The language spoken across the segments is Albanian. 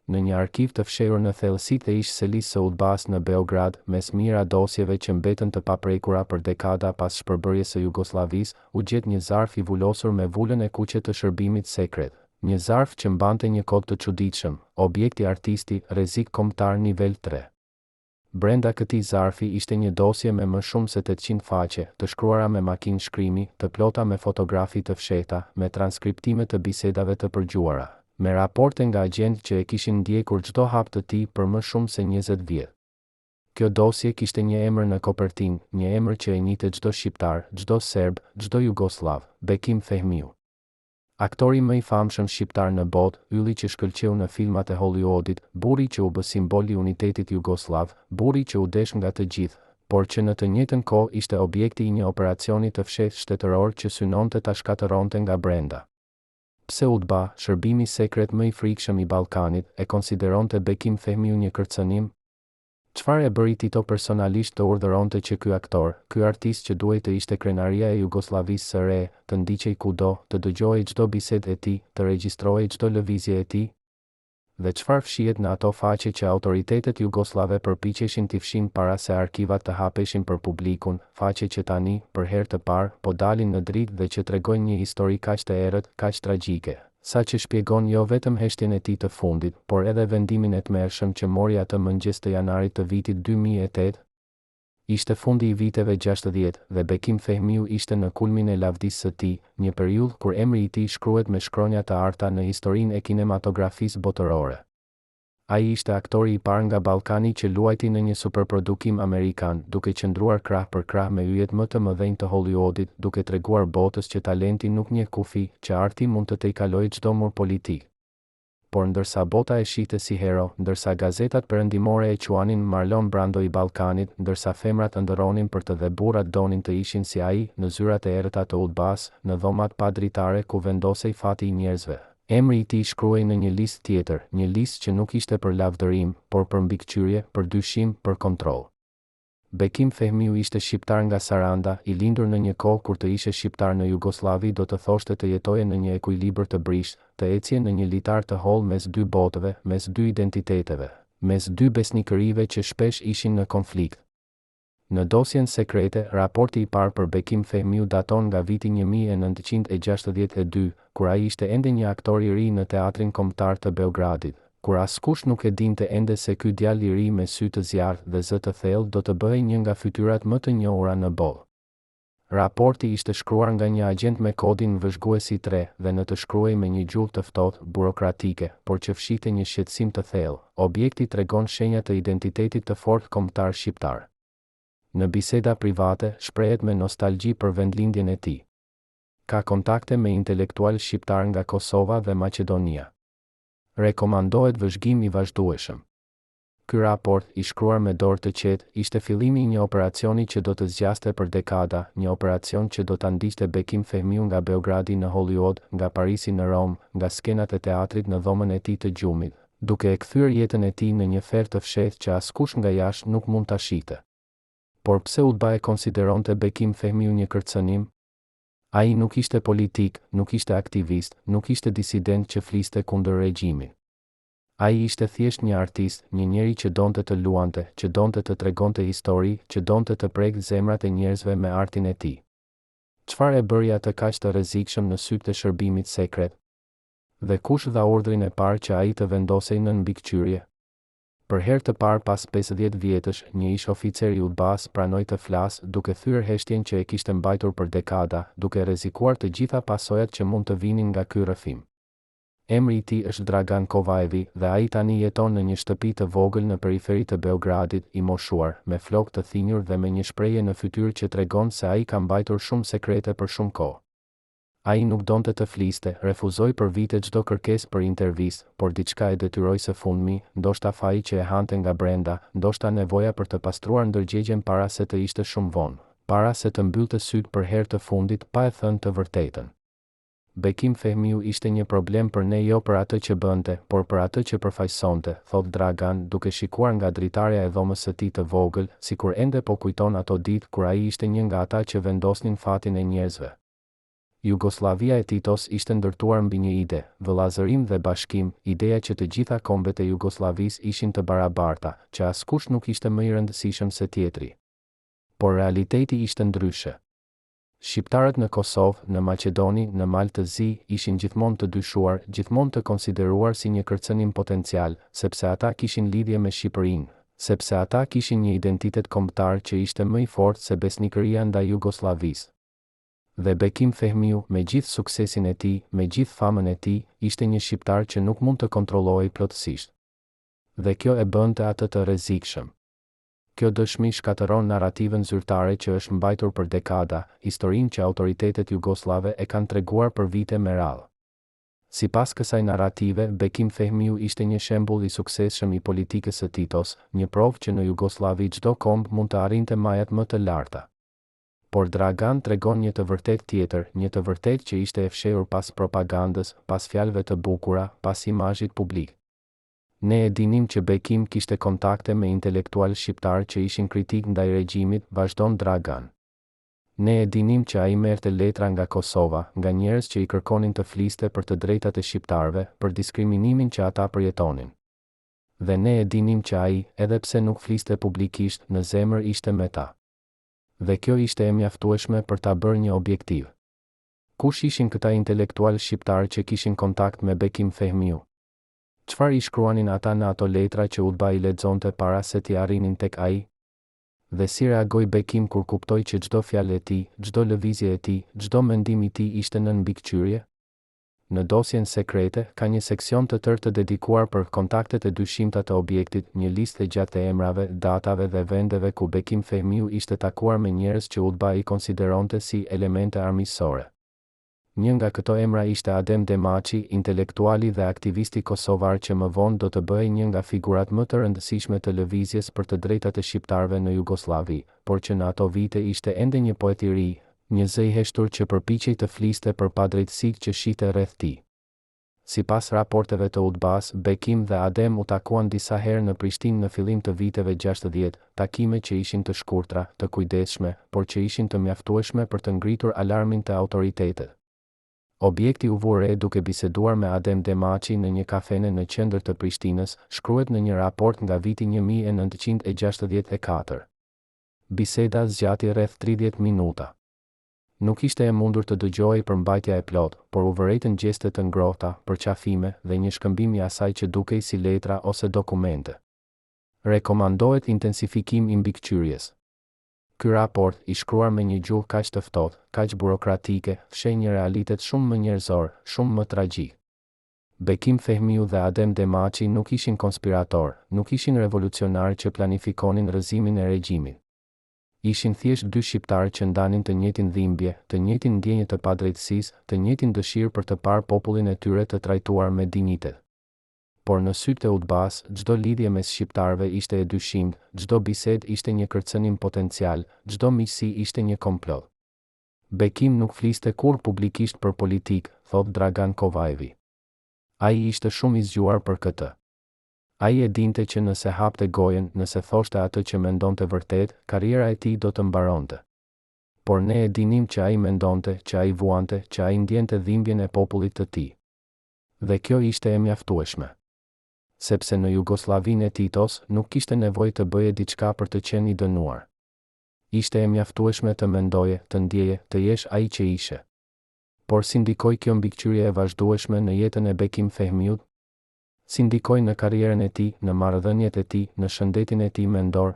Në një arkiv të fshehur në thellësitë e ish-selisë së UDBA-s në Beograd, mes mijëra dosjeve që mbetën të paprekura për dekada pas shpërbërjes së Jugosllavisë, u gjet një zarf i vulosur me vulën e kuqe të shërbimit sekret. Një zarf që mbante një kod të çuditshëm, objekti artisti, rrezik kombëtar nivel 3. Brenda këtij zarfi ishte një dosje me më shumë se 800 faqe, të shkruara me makinë shkrimi, të plota me fotografi të fshehta, me transkriptime të bisedave të përgjuara, me raporte nga agjent që e kishin ndjekur çdo hap të tij për më shumë se 20 vjet. Kjo dosje kishte një emër në kopertinë, një emër që e njihte çdo shqiptar, çdo serb, çdo jugoslav, Bekim Fehmiu. Aktori më i famshëm shqiptar në botë, ylli që shkëlqeu në filmat e Hollywoodit, burri që u bë simbol i unitetit jugoslav, burri që u desh nga të gjithë, por që në të njëjtën kohë ishte objekti i një operacioni të fshehtë shtetëror që synonte ta shkatëronte nga brenda. Pse UDBA, shërbimi sekret më i frikshëm i Ballkanit, e konsideronte Bekim Fehmiu një kërcënim? Çfarë e bëri Tito personalisht të urdhëronte që ky aktor, ky artist që duhej të ishte krenaria e Jugosllavisë së re, të ndiqej kudo, të dëgjohej çdo bisedë e tij, të regjistrohej çdo lëvizje e tij? Dhe çfarë fshihet në ato faqe që autoritetet jugoslave përpiqeshin t'i fshin para se arkivat të hapeshin për publikun, faqe që tani, për herë të parë, po dalin në dritë dhe që tregojnë një histori kaq të errët, kaq tragjike, sa që shpjegon jo vetëm heshtjen e tij të fundit, por edhe vendimin e tmerrshëm që mori atë mëngjes të janarit të vitit 2008. Ishte fundi i viteve 60 dhe Bekim Fehmiu ishte në kulmin e lavdisë së tij, një periudhë kur emri i tij shkruhet me shkronja të arta në historinë e kinematografisë botërore. Ai ishte aktori i parë nga Ballkani që luajti në një superprodukim amerikan, duke qëndruar krah për krah me yjet më të mëdhenj të Hollywoodit, duke treguar botës që talenti nuk njeh kufi, që arti mund të tejkalojë çdo mur politik. Por ndërsa bota e shihte si hero, ndërsa gazetat perëndimore e quanin Marlon Brando i Ballkanit, ndërsa femrat ëndërronin për të dhe burrat donin të ishin si ai, në zyrat e errëta të UDBA-s, në dhomat pa dritare ku vendosej fati i njerëzve, emri i tij shkruhej në një listë tjetër, një listë që nuk ishte për lavdërim, por për mbikëqyrje, për dyshim, për kontroll. Bekim Fehmiu ishte shqiptar nga Saranda, i lindur në një kohë kur të ishe shqiptar në Jugosllavi do të thoshte të jetoje në një ekuilibër të brisht, të ecje në një litar të holl mes dy botëve, mes dy identiteteve, mes dy besnikërive që shpesh ishin në konflikt. Në dosjen sekrete, raporti i parë për Bekim Fehmiu daton nga viti 1962, kur ai ishte ende një aktor i ri në teatrin kombëtar të Beogradit, kur askush nuk e dinte ende se ky djalë i ri me sy të zjarrt dhe zë të thellë do të bëhej një nga fytyrat më të njohura në botë. Raporti ishte shkruar nga një agjent me kodin vëzhguesi 3 dhe në të shkruaj me një gjuhë të ftohtë, burokratike, por që fshihte një shqetësim të thellë. Objekti tregon shenja të identitetit të fortë kombëtar shqiptar. Në biseda private, shprehet me nostalgji për vendlindjen e tij. Ka kontakte me intelektual shqiptar nga Kosova dhe Maqedonia. Rekomandohet vëzhgim i vazhdueshëm. Ky raport, i shkruar me dorë të qetë, ishte fillimi i një operacioni që do të zgjaste për dekada, një operacion që do ta ndiqte Bekim Fehmiu nga Beogradi në Hollywood, nga Parisi në Rom, nga skenat e teatrit në dhomën e tij të gjumit, duke e kthyer jetën e tij në një ferë të fshehtë që askush nga jashtë nuk mund ta shihte. Por pse UDBA e konsideronte Bekim Fehmiu një kërcënim? Ai nuk ishte politik, nuk ishte aktivist, nuk ishte disident që fliste kundër regjimit. Ai ishte thjesht një artist, një njeri që donte të luante, që donte të tregonte histori, që donte të prekte zemrat e njerëzve me artin e tij. Çfarë e bëri atë kaq të rrezikshëm në sytë të shërbimit sekret? Dhe kush dha urdhrin e parë që ai të vendosej në mbikëqyrje? Për herë të parë pas 50 vjetësh, një ish oficer i UDBA-s pranoi të flasë, duke thyer heshtjen që e kishte mbajtur për dekada, duke rrezikuar të gjitha pasojat që mund të vinin nga ky rrëfim. Emri i tij është Dragan Kovajevi dhe ai tani jeton në një shtëpi të vogël në periferi të Beogradit, i moshuar, me flokë të thinjur dhe me një shprehje në fytyrë që tregon se ai ka mbajtur shumë sekrete për shumë kohë. Ai nuk donte të fliste, refuzoi për vite çdo kërkesë për intervistë, por diçka e detyroi së fundmi, ndoshta faji që e hante nga brenda, ndoshta nevoja për të pastruar ndërgjegjen para se të ishte shumë vonë, para se të mbyllte syt për herë të fundit pa e thënë të vërtetën. Bekim Fehmiu ishte një problem për ne, jo për atë që bënte, por për atë që përfaqësonte, thot Dragan, duke shikuar nga dritarja e dhomës së tij të vogël, sikur ende po kujton ato ditë kur ai ishte një nga ata që vendosnin fatin e njerëzve. Jugoslavia e Titos ishte ndërtuar mbi një ide, vëllazërim dhe bashkim, ideja që të gjitha kombet e Jugosllavisë ishin të barabarta, që askush nuk ishte më i rëndësishëm se tjetri. Por realiteti ishte ndryshe. Shqiptarët në Kosovë, në Maqedoni, në Malë të Zi, ishin gjithmonë të dyshuar, gjithmonë të konsideruar si një kërcënim potencial, sepse ata kishin lidhje me Shqipërinë, sepse ata kishin një identitet kombëtar që ishte më i fortë se besnikëria ndaj Jugosllavisë. Dhe Bekim Fehmiu, me gjithë suksesin e tij, me gjithë famën e tij, ishte një shqiptar që nuk mund të kontrollohej plotësisht. Dhe kjo e bënte atë të rrezikshëm. Kjo dëshmi shkatëron narrativën zyrtare që është mbajtur për dekada, historinë që autoritetet jugoslave e kanë treguar për vite me radhë. Sipas kësaj narrative, Bekim Fehmiu ishte një shembull i suksesshëm i politikës së Titos, një provë që në Jugosllavi çdo komb mund të arrinte majat më të larta. Por Dragan tregon një të vërtet tjetër, një të vërtet që ishte e fshehur pas propagandës, pas fjalëve të bukura, pas imazhit publik. Ne e dinim që Bekim kishte kontakte me intelektual shqiptar që ishin kritik ndaj regjimit, vazhdon Dragan. Ne e dinim që ai merrte letra nga Kosova, nga njerëz që i kërkonin të fliste për të drejtat e shqiptarëve, për diskriminimin që ata përjetonin. Dhe ne e dinim që ai, edhe pse nuk fliste publikisht, në zemër ishte me ta. Dhe kjo ishte e mjaftueshme për ta bërë një objektiv. Kush ishin këta intelektual shqiptar që kishin kontakt me Bekim Fehmiu? Çfarë i shkruanin ata në ato letra që Udba i lexonte para se t'i arrinin tek ai? Dhe si reagoi Bekim kur kuptoi që çdo fjalë e tij, çdo lëvizje e tij, çdo mendim i tij ishte nën mbikëqyrje? Në dosjen sekrete ka një seksion të tërë të dedikuar për kontaktet e dyshimta të objektit, një listë e gjatë e emrave, datave dhe vendeve ku Bekim Fehmiu ishte takuar me njerëz që Udba i konsideronte si elemente armiqësore. Një nga këto emra ishte Adem Demaçi, intelektuali dhe aktivisti kosovar që më vonë do të bëhej një nga figurat më të rëndësishme të lëvizjes për të drejtat e shqiptarëve në Jugosllavi, por që në ato vite ishte ende një poet i ri, një zë i heshtur që përpiqej të fliste për padrejtësitë që shite rreth tij. Sipas raporteve të Udbas, Bekim dhe Adem u takuan disa herë në Prishtinë në fillim të viteve 60, takime që ishin të shkurtra, të kujdesshme, por që ishin të mjaftueshme për të ngritur alarmin të autoritetet. Objekti u vure duke biseduar me Adem Demaçi në një kafene në qendër të Prishtinës, shkruhet në një raport nga viti 1964. Biseda zgjati rreth 30 minuta. Nuk ishte e mundur të dëgjohej përmbajtja e plot, por u vërejtën gjeste të ngrohta, përqafime dhe një shkëmbim i asaj që dukej si letra ose dokumente. Rekomandohet intensifikim i mbikëqyrjes. Ky raport, i shkruar me një gjuhë kaq të ftohtë, kaq burokratike, fsheh një realitet shumë më njerëzor, shumë më tragjik. Bekim Fehmiu dhe Adem Demaçi nuk ishin konspirator, nuk ishin revolucionar që planifikonin rrëzimin e regjimit. Ishin thjesht dy shqiptarë që ndanin të njëjtin dhimbje, të njëjtin ndjenjë të padrejtësisë, të njëjtin dëshirë për të parë popullin e tyre të trajtuar me dinjitet. Por në sytë e Udbas, çdo lidhje mes shqiptarëve ishte e dyshimt, çdo bisedë ishte një kërcënim potencial, çdo miqësi ishte një komplot. Bekim nuk fliste kurrë publikisht për politikë, thot Dragan Kovajevi. Ai ishte shumë i zgjuar për këtë. Ai e dinte që nëse hapte gojen, nëse thoshte atë që mendonte vërtet, karriera e tij do të mbaronte. Por ne e dinim që ai mendonte, që ai vuante, që ai ndjente dhimbjen e popullit të tij. Dhe kjo ishte e mjaftueshme. Sepse në Jugosllavinë e Titos nuk kishte nevojë të bëje diçka për të qenë i dënuar. Ishte e mjaftueshme të mendoje, të ndjeje, të jesh ai që ishe. Por si ndikoi kjo mbikëqyrje e vazhdueshme në jetën e Bekim Fehmiut? Si ndikoi në karrierën e tij, në marrëdhëniet e tij, në shëndetin e tij mendor?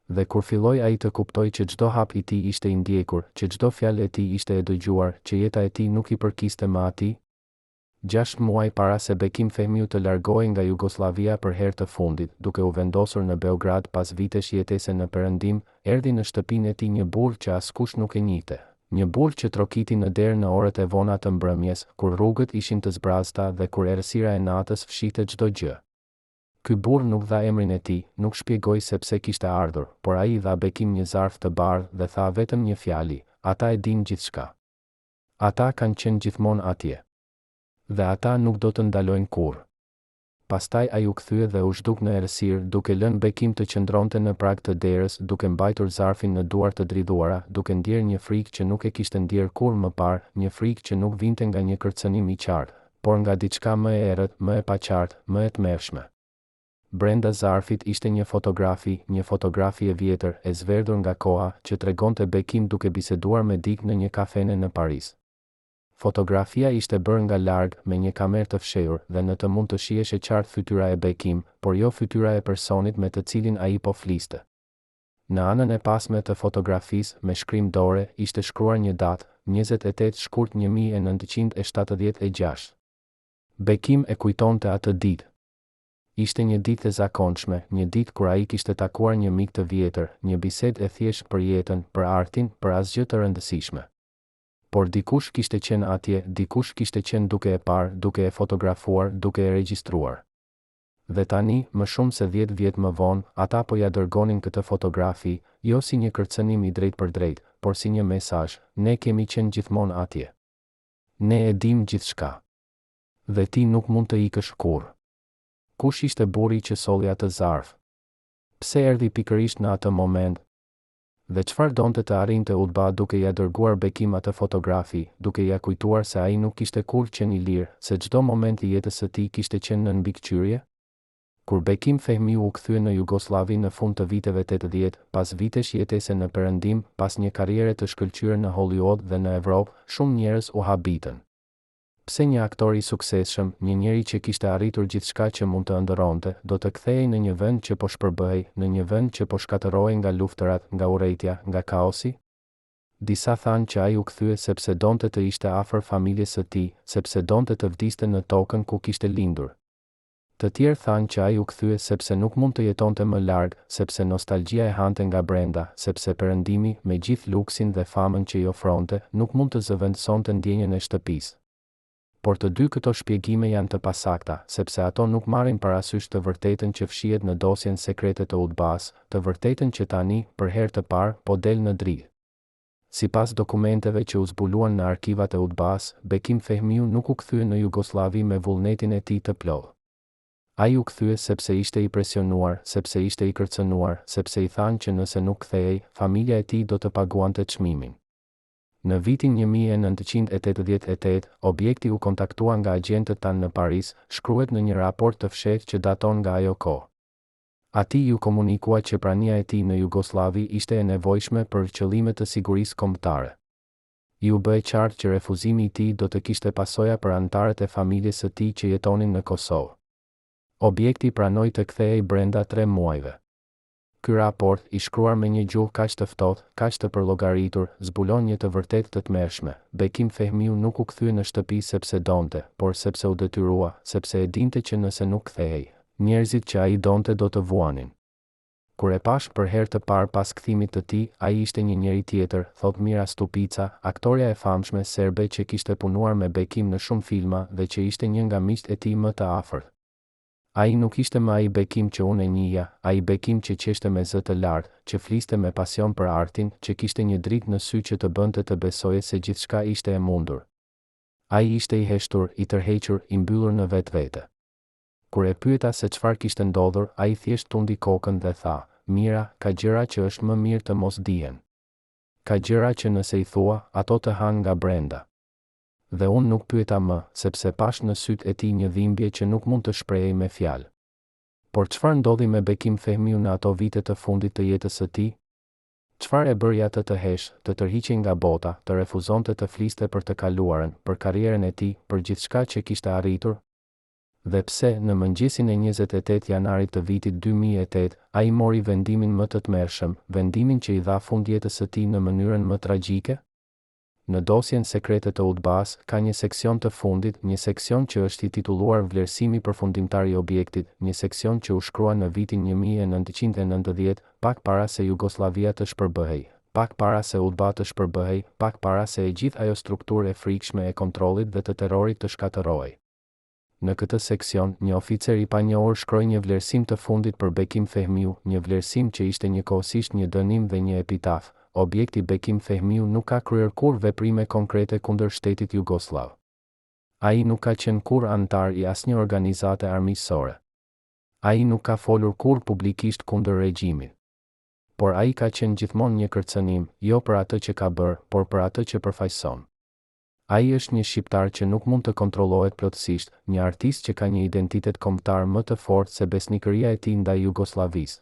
Dhe kur filloi ai të kuptoi që çdo hap i tij ishte i ndjekur, që çdo fjalë e tij ishte e dëgjuar, që jeta e tij nuk i përkiste më atij? 6 muaj para se Bekim Fehmiu të largohej nga Jugoslavia për herë të fundit, duke u vendosur në Beograd pas vitesh jetese në Perëndim, erdhi në shtëpinë e tij një burr që askush nuk e njihte. Një burr që trokiti në derë në orët e vona të mbrëmjes, kur rrugët ishin të zbrazta dhe kur errësira e natës fshihte çdo gjë. Ky burr nuk dha emrin e tij, nuk shpjegoi se pse kishte ardhur, por ai dha Bekim një zarf të bardhë dhe tha vetëm një fjali: ata e dinë gjithçka. Ata kanë qenë gjithmonë atje. Dhe ata nuk do të ndalojnë kurrë. pastaj ai u kthye dhe u zhduk në errësirë, duke lënë Bekim të qëndronte në prag të derës, duke mbajtur zarfin në duar të dridhuara, duke ndjerë një frikë që nuk e kishte ndjerë kur më parë, një frikë që nuk vinte nga një kërcënim i qartë, por nga diçka më e errët, më e paqartë, më e tmerrshme. Brenda zarfit ishte një fotografi e vjetër, e zverdhur nga koha, që tregonte Bekim duke biseduar me dikë në një kafene në Paris. Fotografia ishte bërë nga larg me një kamerë të fshehur dhe në të mund të shiheshe qartë fytyra e Bekim, por jo fytyra e personit me të cilin ai po fliste. Në anën e pasme të fotografisë, me shkrim dore, ishte shkruar një datë, 28 shkurt 1976. Bekim e kujtonte atë ditë. Ishte një ditë e zakonshme, një ditë kur ai kishte takuar një mik të vjetër, një bisedë e thjeshtë për jetën, për artin, për asgjë të rëndësishme. Por dikush kishte qenë atje, dikush kishte qenë duke e parë, duke e fotografuar, duke e regjistruar. Dhe tani, më shumë se 10 vjet më vonë, ata po ja dërgonin këtë fotografi, jo si një kërcënim i drejt për drejt, por si një mesazh: ne kemi qenë gjithmonë atje. Ne e dim gjithçka. Dhe ti nuk mund të ikësh kurrë. Kush ishte burri që solli atë zarf? Pse erdhi pikërisht në atë moment? Dhe çfarë donte të arrinte Utba duke ja dërguar Bekim atë fotografi, duke ja kujtuar se ai nuk kishte kurrë qenë i lirë, se çdo moment i jetës së tij kishte qenë në mbikëqyrje? Kur Bekim Fehmiu u kthye në Jugosllavi në fund të viteve 80, pas vitesh jetese në Perëndim, pas një karriere të shkëlqyer në Hollywood dhe në Evropë, shumë njerëz u habitën. Pse një aktor i suksesshëm, një njeri që kishte arritur gjithçka që mund të ëndërronte, do të kthehej në një vend që po shpërbëhej, në një vend që po shkatërrohej nga luftërat, nga urrejtja, nga kaosi? Disa thanë që ai u kthye sepse donte të ishte afër familjes së tij, sepse donte të vdiste në tokën ku kishte lindur. Të tjerë thanë që ai u kthye sepse nuk mund të jetonte më larg, sepse nostalgjia e hante nga brenda, sepse Perëndimi, me gjithë luksin dhe famën që i ofronte, nuk mund të zëvendësonte ndjenjën e shtëpisë. Por të dy këto shpjegime janë të pasakta, sepse ato nuk marrin parasysh të vërtetën që fshihet në dosjen sekrete të Utbas, të vërtetën që tani, për herë të parë, po del në dritë. Sipas dokumenteve që u zbuluan në arkivat e Utbas, Bekim Fehmiu nuk u kthye në Jugosllavi me vullnetin e tij të plotë. Ai u kthye sepse ishte i presionuar, sepse ishte i kërcënuar, sepse i thanë që nëse nuk kthehej, familja e tij do të paguante çmimin. Në vitin 1988, objekti u kontaktua nga agjentët tanë në Paris, shkruhet në një raport të fshehtë që daton nga ajo kohë. Atij ju komunikua që prania e tij në Jugosllavi ishte e nevojshme për qëllime të sigurisë kombëtare. Ju bëhej qartë që refuzimi i tij do të kishte pasoja për anëtarët e familjes së tij që jetonin në Kosovë. Objekti pranoi të kthehej brenda 3 muajve. Ky raport, i shkruar me një gjuhë kaq të ftohtë, kaq të përllogaritur, zbulon një të vërtetë të tmerrshme. Bekim Fehmiu nuk u kthye në shtëpi sepse donte, por sepse u detyrua, sepse e dinte që nëse nuk kthehej, njerëzit që ai donte do të vuanin. Kur e pash për herë të parë pas kthimit të tij, ai ishte një njeri tjetër, thot Mira Stupica, aktoreja e famshme serbe që kishte punuar me Bekim në shumë filma dhe që ishte një nga miqtë e tij më të afërt. Ai nuk ishte më ai Bekim që unë e njihja, ai Bekim që qeshte me zë të lartë, që fliste me pasion për artin, që kishte një dritë në sy që të bënte të besoje se gjithçka ishte e mundur. Ai ishte i heshtur, i tërhequr, i mbyllur në vetvete. Kur e pyeta se çfarë kishte ndodhur, ai thjesht tundi kokën dhe tha: "Mira, ka gjëra që është më mirë të mos dihen. Ka gjëra që nëse i thua, ato të hanë nga brenda." Dhe unë nuk pyeta më, sepse pash në sytë e tij një dhimbje që nuk mund të shprehej me fjalë. Por çfarë ndodhi me Bekim Fehmiu në ato vite të fundit të jetës së tij? Çfarë e bëri atë të heshtë, të tërhiqej nga bota, të refuzonte të fliste për të kaluarën, për karrierën e tij, për gjithçka që kishte arritur? Dhe pse, në mëngjesin e 28 janarit të vitit 2008, ai mori vendimin më të tmerrshëm, vendimin që i dha fund jetës së tij në mënyrën më tragjike? Në dosjen sekrete të Utbas, ka një seksion të fundit, një seksion që është i titulluar Vlerësimi përfundimtar i objektit, një seksion që u shkrua në vitin 1990, pak para se Jugoslavia të shpërbëhej, pak para se Utba të shpërbëhej, pak para se e gjithë ajo strukturë e frikshme e kontrollit dhe të terrorit të shkatërrohej. Në këtë seksion, një oficer i panjohur shkroi një vlerësim të fundit për Bekim Fehmiu, një vlerësim që ishte njëkohësisht një dënim dhe një epitaf. Objekti Bekim Fehmiu nuk ka kryer kurrë veprime konkrete kundër shtetit Jugoslav. Ai nuk ka qenë kurrë anëtar i asnjë organizate armiqësore. Ai nuk ka folur kur publikisht kundër regjimit. Por ai ka qenë gjithmonë një kërcënim, jo për atë që ka bërë, por për atë që përfaqëson. Ai është një shqiptar që nuk mund të kontrollohet plotësisht, një artist që ka një identitet kombëtar më të fortë se besnikëria e tij ndaj Jugosllavisë.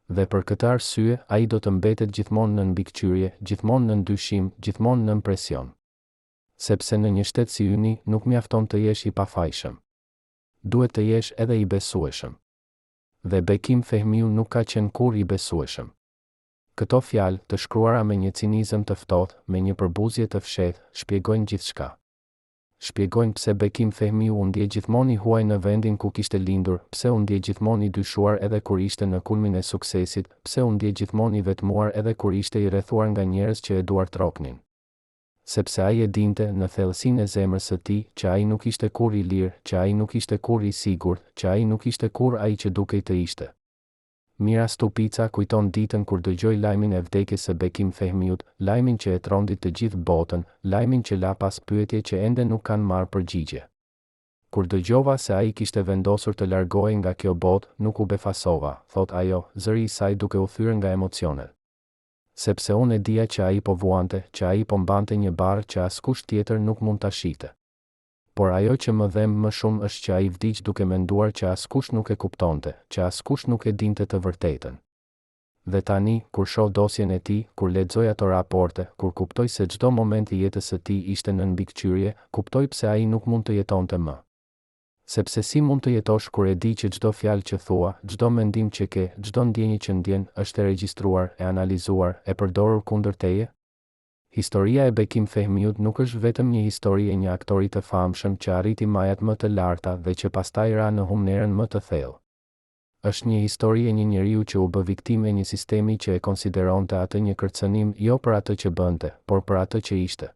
Dhe për këtë arsye, ai do të mbetet gjithmonë në mbikëqyrje, gjithmonë në dyshim, gjithmonë në presion. Sepse në një shtet si yni nuk mjafton të jesh i pafajshëm. Duhet të jesh edhe i besueshëm. Dhe Bekim Fehmiu nuk ka qenë kurrë i besueshëm. Këto fjalë, të shkruara me një cinizëm të ftohtë, me një përbuzje të fshehtë, shpjegojnë gjithçka. Shpjegojnë pse Bekim Fehmiu u ndje gjithmonë i huaj në vendin ku kishte lindur, pse u ndje gjithmonë i dyshuar edhe kur ishte në kulmin e suksesit, pse u ndje gjithmonë i vetmuar edhe kur ishte i rrethuar nga njerëz që e duartroknin. Sepse ai e dinte në thellësinë e zemrës së tij që ai nuk ishte kurrë i lirë, që ai nuk ishte kurrë i sigurt, që ai nuk ishte kurrë ai që dukej të ishte. Mira Stupica kujton ditën kur dëgjoi lajmin e vdekjes së Bekim Fehmiut, lajmin që e trondi të gjithë botën, lajmin që la pas pyetje që ende nuk kanë marrë përgjigje. Kur dëgjova se ai kishte vendosur të largohej nga kjo botë, nuk u befasova, thot ajo, zëri i saj duke u thyer nga emocionet. Sepse unë e dija që ai po vuante, që ai po mbante një barë që askush tjetër nuk mund ta shite. Por ajo që më dhem më shumë është që ai vdiq duke menduar që askush nuk e kuptonte, që askush nuk e dinte të vërtetën. Dhe tani, kur shoh dosjen e tij, kur lexoj ato raporte, kur kuptoj se çdo moment i jetës së tij ishte në mbikëqyrje, kuptoj pse ai nuk mund të jetonte më. Sepse si mund të jetosh kur e di që çdo fjalë që thua, çdo mendim që ke, çdo ndjenjë që ndjen, është e regjistruar, e analizuar, e përdorur kundër teje? Historia e Bekim Fehmiut nuk është vetëm një histori e një aktori të famshëm që arriti majat më të larta dhe që pastaj ra në humnerën më të thellë. Është një histori e një njeriu që u bë viktimë e një sistemi që e konsideronte atë një kërcënim jo për atë që bënte, por për atë që ishte.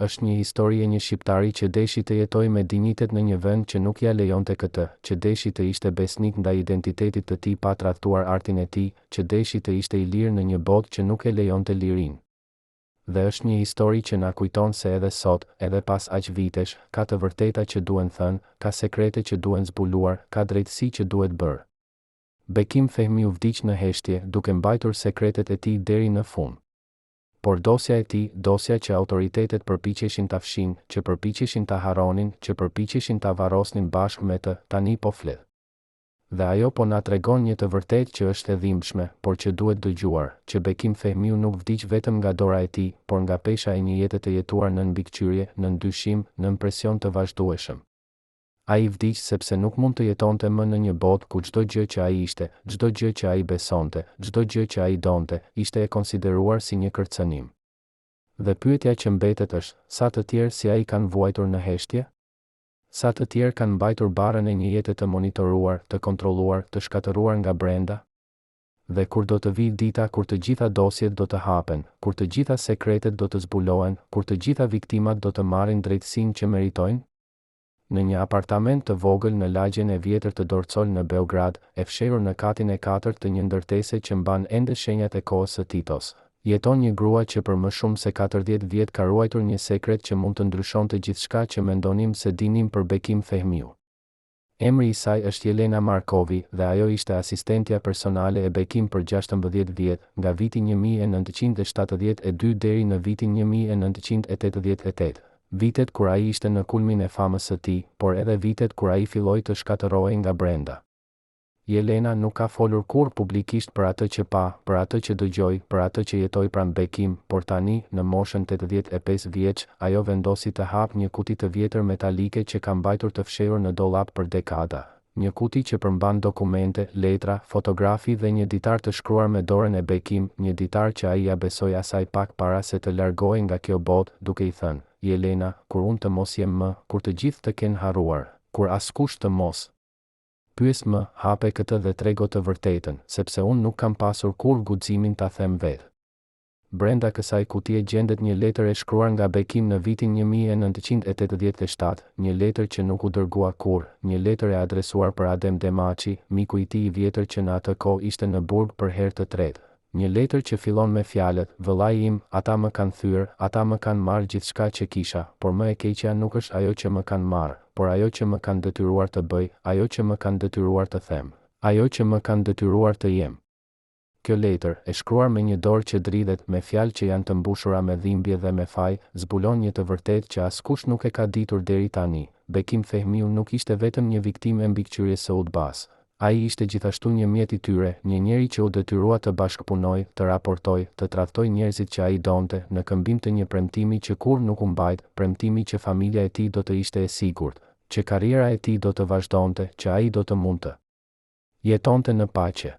Është një histori e një shqiptari që deshi të jetojë me dinjitet në një vend që nuk ja lejonte këtë, që deshi të ishte besnik ndaj identitetit të tij pa tradhtuar artin e tij, që deshi të ishte i lirë në një botë që nuk e lejonte lirinë. Dhe është një histori që na kujton se edhe sot, edhe pas aq vitesh, ka të vërteta që duhen thënë, ka sekrete që duhen zbuluar, ka drejtësi që duhet bërë. Bekim Fehmiu vdiq në heshtje, duke mbajtur sekretet e tij deri në fund. Por dosja e tij, dosja që autoritetet përpiqeshin ta fshin, që përpiqeshin ta harronin, që përpiqeshin ta varrosnin bashkë me të, tani po flet. Dhe ajo po na tregon një të vërtetë që është e dhimbshme, por që duhet dëgjuar, që Bekim Fehmiu nuk vdiq vetëm nga dora e tij, por nga pesha e një jete të jetuar në mbikëqyrje, në dyshim, në presion të vazhdueshëm. Ai vdiq sepse nuk mund të jetonte më në një botë ku çdo gjë që ai ishte, çdo gjë që ai besonte, çdo gjë që ai donte, ishte e konsideruar si një kërcënim. Dhe pyetja që mbetet është, sa të tjerë si ai kanë vuajtur në heshtje? Sa të tjerë kanë mbajtur barën e një jete të monitoruar, të kontrolluar, të shkatëruar nga brenda? Dhe kur do të vijë dita kur të gjitha dosjet do të hapen, kur të gjitha sekretet do të zbulohen, kur të gjitha viktimat do të marrin drejtësinë që meritojnë? Në një apartament të vogël në lagjen e vjetër të Dorcol në Beograd, e fshehur në katin e 4 të një ndërtese që mban ende shenjat e kohës së Titos, jeton një grua që për më shumë se 40 vjet ka ruajtur një sekret që mund të ndryshonte gjithçka që mendonim se dinim për Bekim Fehmiu. Emri i saj është Jelena Markovi dhe ajo ishte asistentja personale e Bekim për 16 vjet, nga viti 1972 deri në vitin 1988. Vitet kur ai ishte në kulmin e famës së tij, por edhe vitet kur ai filloi të shkatërrohej nga brenda. Jelena nuk ka folur kurrë publikisht për atë që pa, për atë që dëgjoi, për atë që jetoi pranë Bekim, por tani, në moshën 85 vjeç, ajo vendosi të hapë një kuti të vjetër metalike që ka mbajtur të fshehur në dollap për dekada. Një kuti që përmban dokumente, letra, fotografi dhe një ditar të shkruar me dorën e Bekim, një ditar që ai ja besoi asaj pak para se të largohej nga kjo botë, duke i thënë: Jelena, kur unë të mos jem më, kur të gjithë të kenë harruar, kur askush të mos pyes më, hape këtë dhe trego të vërtetën, sepse unë nuk kam pasur kurrë guximin ta them vetë. Brenda kësaj kutie gjendet një letër e shkruar nga Bekim në vitin 1987, një letër që nuk u dërgua kurrë, një letër e adresuar për Adem Demaçi, miku i tij i vjetër që në atë kohë ishte në burg për herë të tretë. Një letër që fillon me fjalët, vëllai im, ata më kanë thyer, ata më kanë marrë gjithçka që kisha, por më e keqja nuk është ajo që më kanë marrë, por ajo që më kanë detyruar të bëj, ajo që më kanë detyruar të them, ajo që më kanë detyruar të jem. Kjo letër, e shkruar me një dorë që dridhet, me fjalë që janë të mbushura me dhimbje dhe me faj, zbulon një të vërtetë që askush nuk e ka ditur deri tani. Bekim Fehmiu nuk ishte vetëm një viktimë e mbikëqyrjes së UDBA-s. Ai ishte gjithashtu një mjet i tyre, një njeri që u detyrua të bashkëpunoj, të raportoj, të tradhtoj njerëzit që ai donte, në këmbim të një premtimi që kur nuk u mbajt, premtimi që familja e tij do të ishte e sigurt, që karriera e tij do të vazhdonte, që ai do të mund të jetonte në paqe.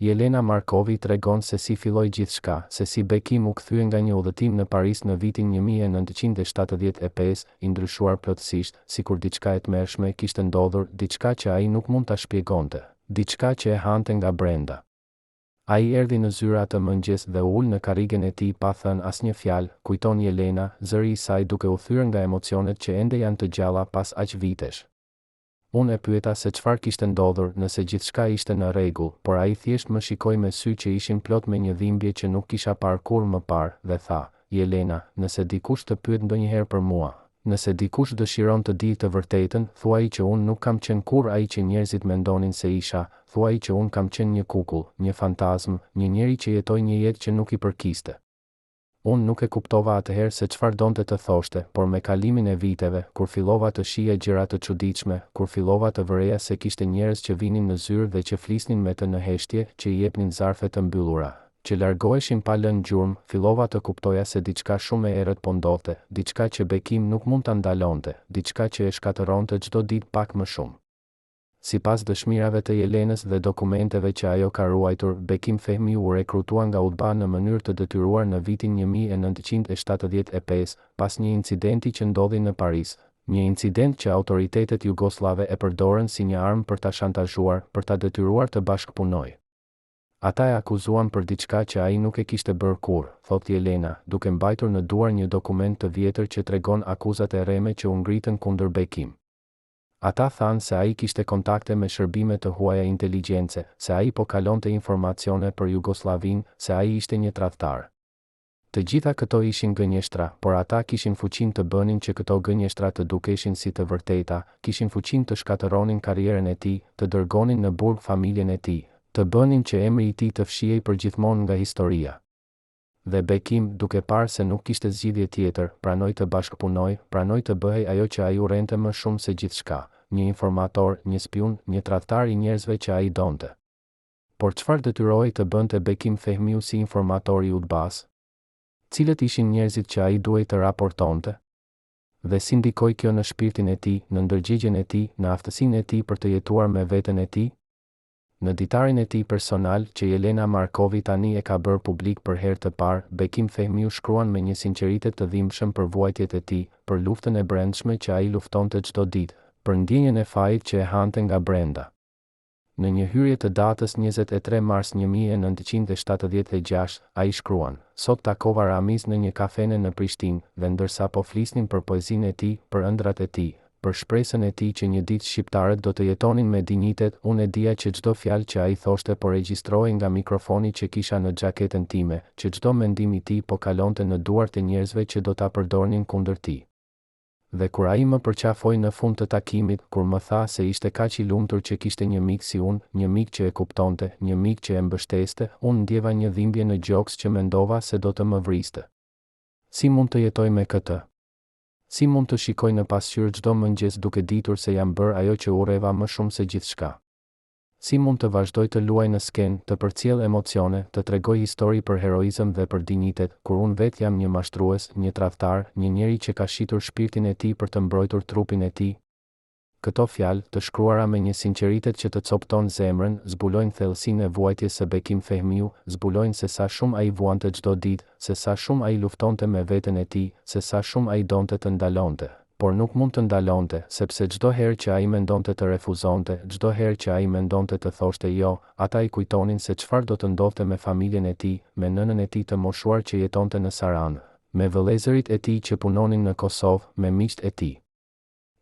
Jelena Markovi tregon se si filloi gjithçka, se si Bekim u kthye nga një udhëtim në Paris në vitin 1975, i ndryshuar plotësisht, sikur diçka e tmerrshme kishte ndodhur, diçka që ai nuk mund ta shpjegonte, diçka që e hante nga brenda. Ai erdhi në zyra atë mëngjes dhe u ul në karrigen e tij pa thënë asnjë fjalë, kujton Jelena, zëri i saj duke u thyer nga emocionet që ende janë të gjalla pas aq vitesh. Unë e pyeta se çfarë kishte ndodhur, nëse gjithçka ishte në rregull, por ai thjesht më shikoi me sy që ishin plot me një dhimbje që nuk kisha parë kurrë më parë, dhe tha: "Jelena, nëse dikush të pyet ndonjëherë për mua, nëse dikush dëshiron të di të vërtetën, thuaj që unë nuk kam qenë kurrë ai që njerëzit mendonin se isha, thuaj që unë kam qenë një kukull, një fantazm, një njeri që jetoi një jetë që nuk i përkiste." Unë nuk e kuptova atëherë se çfarë donte të thoshte, por me kalimin e viteve, kur fillova të shija gjëra të çuditshme, kur fillova të vëreja se kishte njerëz që vinin në zyrë dhe që flisnin me të në heshtje, që i jepnin zarfe të mbyllura, që largoheshin pa lënë gjurmë, fillova të kuptoja se diçka shumë e errët po ndodhte, diçka që Bekim nuk mund ta ndalonte, diçka që e shkatëronte çdo ditë pak më shumë. Sipas dëshmirave të Jelenës dhe dokumenteve që ajo ka ruajtur, Bekim Fehmiu u rekrutua nga UDBA në mënyrë të detyruar në vitin 1975, pas një incidenti që ndodhi në Paris, një incident që autoritetet jugosllave e përdorën si një armë për ta shantazhuar, për ta detyruar të bashkëpunojë. Ata e akuzuan për diçka që ai nuk e kishte bërë kurrë, thot Jelena, duke mbajtur në duar një dokument të vjetër që tregon akuzat e rreme që u ngritën kundër Bekim. Ata thanë se ai kishte kontakte me shërbime të huaja inteligjence, se ai po kalonte informacione për Jugosllavinë, se ai ishte një tradhtar. Të gjitha këto ishin gënjeshtra, por ata kishin fuqinë të bënin që këto gënjeshtra të dukeshin si të vërteta, kishin fuqinë të shkatëronin karrierën e tij, të dërgonin në burg familjen e tij, të bënin që emri i tij të fshihej përgjithmonë nga historia. Dhe Bekim, duke parë se nuk kishte zgjidhje tjetër, pranoi të bashkëpunoj, pranoi të bëhej ajo që ai urrente më shumë se gjithçka, një informator, një spiun, një tradhtar i njerëzve që ai donte. Por çfarë detyrohej të bënte Bekim Fehmiu si informator i UDBA-s? Cilët ishin njerëzit që ai duhej të raportonte? Dhe si ndikoi kjo në shpirtin e tij, në ndërgjegjen e tij, në aftësinë e tij për të jetuar me veten e tij? Në ditarin e tij personal, që Jelena Markovi tani e ka bërë publik për herë të parë, Bekim Fehmiu shkruan me një sinqeritet të dhimbshëm për vuajtjet e tij, për luftën e brendshme që ai luftonte çdo ditë, për ndjenjen e fajit që e hante nga brenda. Në një hyrje të datës 23 mars 1976, ai shkruan: "Sot takova Ramiz në një kafene në Prishtinë, dhe ndërsa po flisnin për poezinë e tij, për ëndrat e tij, për shpresën e tij që një ditë shqiptarët do të jetonin me dinjitet, unë e dija që çdo fjalë që ai thoshte po regjistrohej nga mikrofoni që kisha në xhaketën time, që çdo mendim i tij po kalonte në duart e njerëzve që do ta përdornin kundër tij." Dhe kur ai më përqafoi në fund të takimit, kur më tha se ishte kaq i lumtur që kishte një mik si unë, një mik që e kuptonte, një mik që e mbështeste, unë ndjeva një dhimbje në gjoks që mendova se do të më vriste. Si mund të jetoj me këtë? Si mund të shikoj në pasqyrë çdo mëngjes duke ditur se jam bërë ajo që urreva më shumë se gjithçka? Si mund të vazhdoj të luaj në skenë, të përcjell emocione, të tregoj histori për heroizëm dhe për dinjitet, kur unë vetë jam një mashtrues, një tradhtar, një njeri që ka shitur shpirtin e tij për të mbrojtur trupin e tij? Këto fjalë, të shkruara me një sinqeritet që të copton zemrën, zbulojnë thellësinë e vuajtjes së Bekim Fehmiu, zbulojnë se sa shumë ai vuante çdo ditë, se sa shumë ai luftonte me veten e tij, se sa shumë ai donte të ndalonte, por nuk mund të ndalonte, sepse çdo herë që ai mendonte të refuzonte, çdo herë që ai mendonte të thoshte jo, ata i kujtonin se çfarë do të ndodhte me familjen e tij, me nënën e tij të moshuar që jetonte në Saranë, me vëllezërit e tij që punonin në Kosovë, me miqtë e tij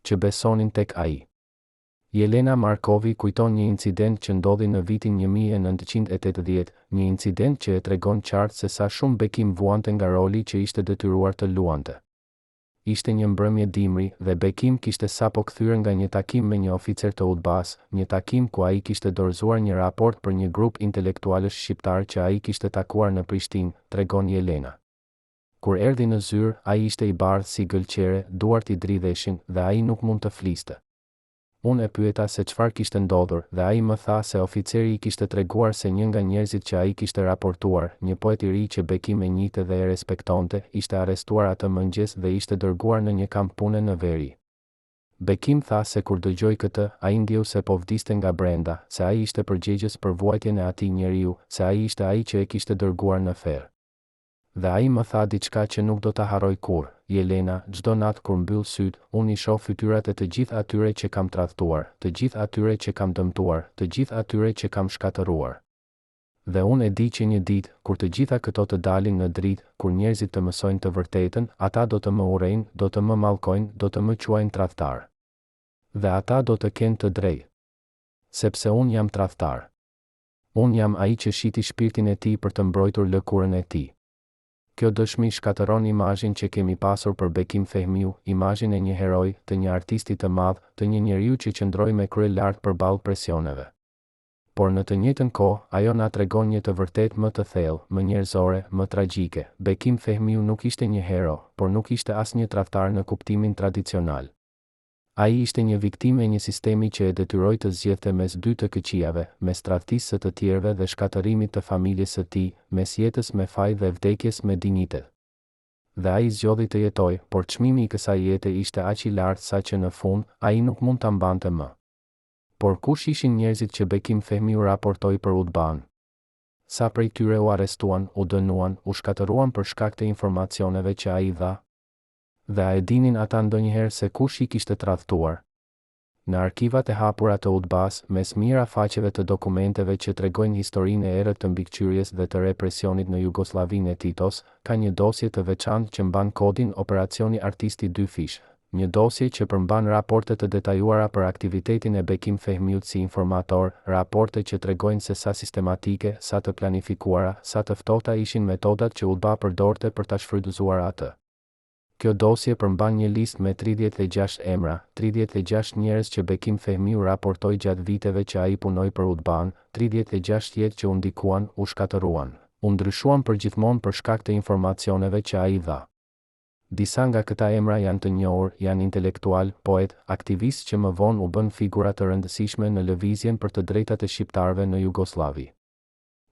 që besonin tek ai. Jelena Markovi kujton një incident që ndodhi në vitin 1980, një incident që e tregon qartë se sa shumë Bekim vuante nga roli që ishte detyruar të luante. Ishte një mbrëmje dimri dhe Bekim kishte sapo kthyer nga një takim me një oficer të UDBA-s, një takim ku ai kishte dorëzuar një raport për një grup intelektualësh shqiptar që ai kishte takuar në Prishtinë, tregon Jelena. Kur erdhi në zyrë, ai ishte i bardhë si gëlqere, duart i dridheshin dhe ai nuk mund të fliste. Unë e pyeta se çfarë kishte ndodhur dhe ai më tha se oficeri i kishte treguar se një nga njerëzit që ai kishte raportuar, një poet i ri që Bekim e njihte dhe e respektonte, ishte arrestuar atë mëngjes dhe ishte dërguar në një kamp pune në veri. Bekim tha se kur dëgjoi këtë, ai ndjeu se po vdiste nga brenda, se ai ishte përgjegjës për vuajtjen e atij njeriu, se ai ishte ai që e kishte dërguar në ferr. Dhe ai më tha diçka që nuk do ta harroj kurrë. Jelena, çdo natë kur mbyll syt, unë i shoh fytyrat e të gjithë atyre që kam tradhtuar, të gjithë atyre që kam dëmtuar, të gjithë atyre që kam shkatëruar. Dhe unë e di që një ditë, kur të gjitha këto të dalin në dritë, kur njerëzit të mësojnë të vërtetën, ata do të më urrejnë, do të më mallkojnë, do të më quajnë tradhtar. Dhe ata do të kenë të drejtë. Sepse unë jam tradhtar. Unë jam ai që shiti shpirtin e tij për të mbrojtur lëkurën e tij. Kjo dëshmi shkatëron imazhin që kemi pasur për Bekim Fehmiu, imazhin e një heroi, të një artisti të madh, të një njeriu që qëndroi me krye lart përballë presioneve. Por në të njëjtën kohë, ajo na tregon një të vërtetë më të thellë, më njerëzore, më tragjike. Bekim Fehmiu nuk ishte një hero, por nuk ishte asnjë tradhtar në kuptimin tradicional. Ai ishte një viktimë e një sistemi që e detyroi të zgjedhte mes dy të këqijave, mes tradhtisë së të tjerëve dhe shkatërimit të familjes së tij, mes jetës me faj dhe vdekjes me dinjitet. Dhe ai zgjodhi të jetojë, por çmimi i kësaj jete ishte aq i lartë sa që në fund ai nuk mund ta mbante më. Por kush ishin njerëzit që Bekim Fehmiu raportoi për UDBA-n? Sa prej tyre u arrestuan, u dënuan, u shkatëruan për shkak të informacioneve që ai dha? Dhe a e dinin ata ndonjëherë se kush i kishte tradhtuar? Në arkivat e hapura të UDBA-s, mes mira faqeve të dokumenteve që tregojnë historinë e errët të mbikëqyrjes dhe të represionit në Jugosllavinë e Titos, ka një dosje të veçantë që mban kodin Operacioni Artisti 2 Fish, një dosje që përmban raporte të detajuara për aktivitetin e Bekim Fehmiut si informator, raporte që tregojnë se sa sistematike, sa të planifikuara, sa të ftohta ishin metodat që UDBA përdorte për ta shfrytëzuar atë. Kjo dosje përmban një listë me 36 emra, 36 njerëz që Bekim Fehmiu raportoi gjatë viteve që ai punoi për UDBA-n, 36 jetë që u ndikuan, u shkatëruan, u ndryshuan përgjithmonë për shkak të informacioneve që ai dha. Disa nga këta emra janë të njohur, janë intelektual, poet, aktivist që më vonë u bën figura të rëndësishme në lëvizjen për të drejtat e shqiptarëve në Jugosllavi.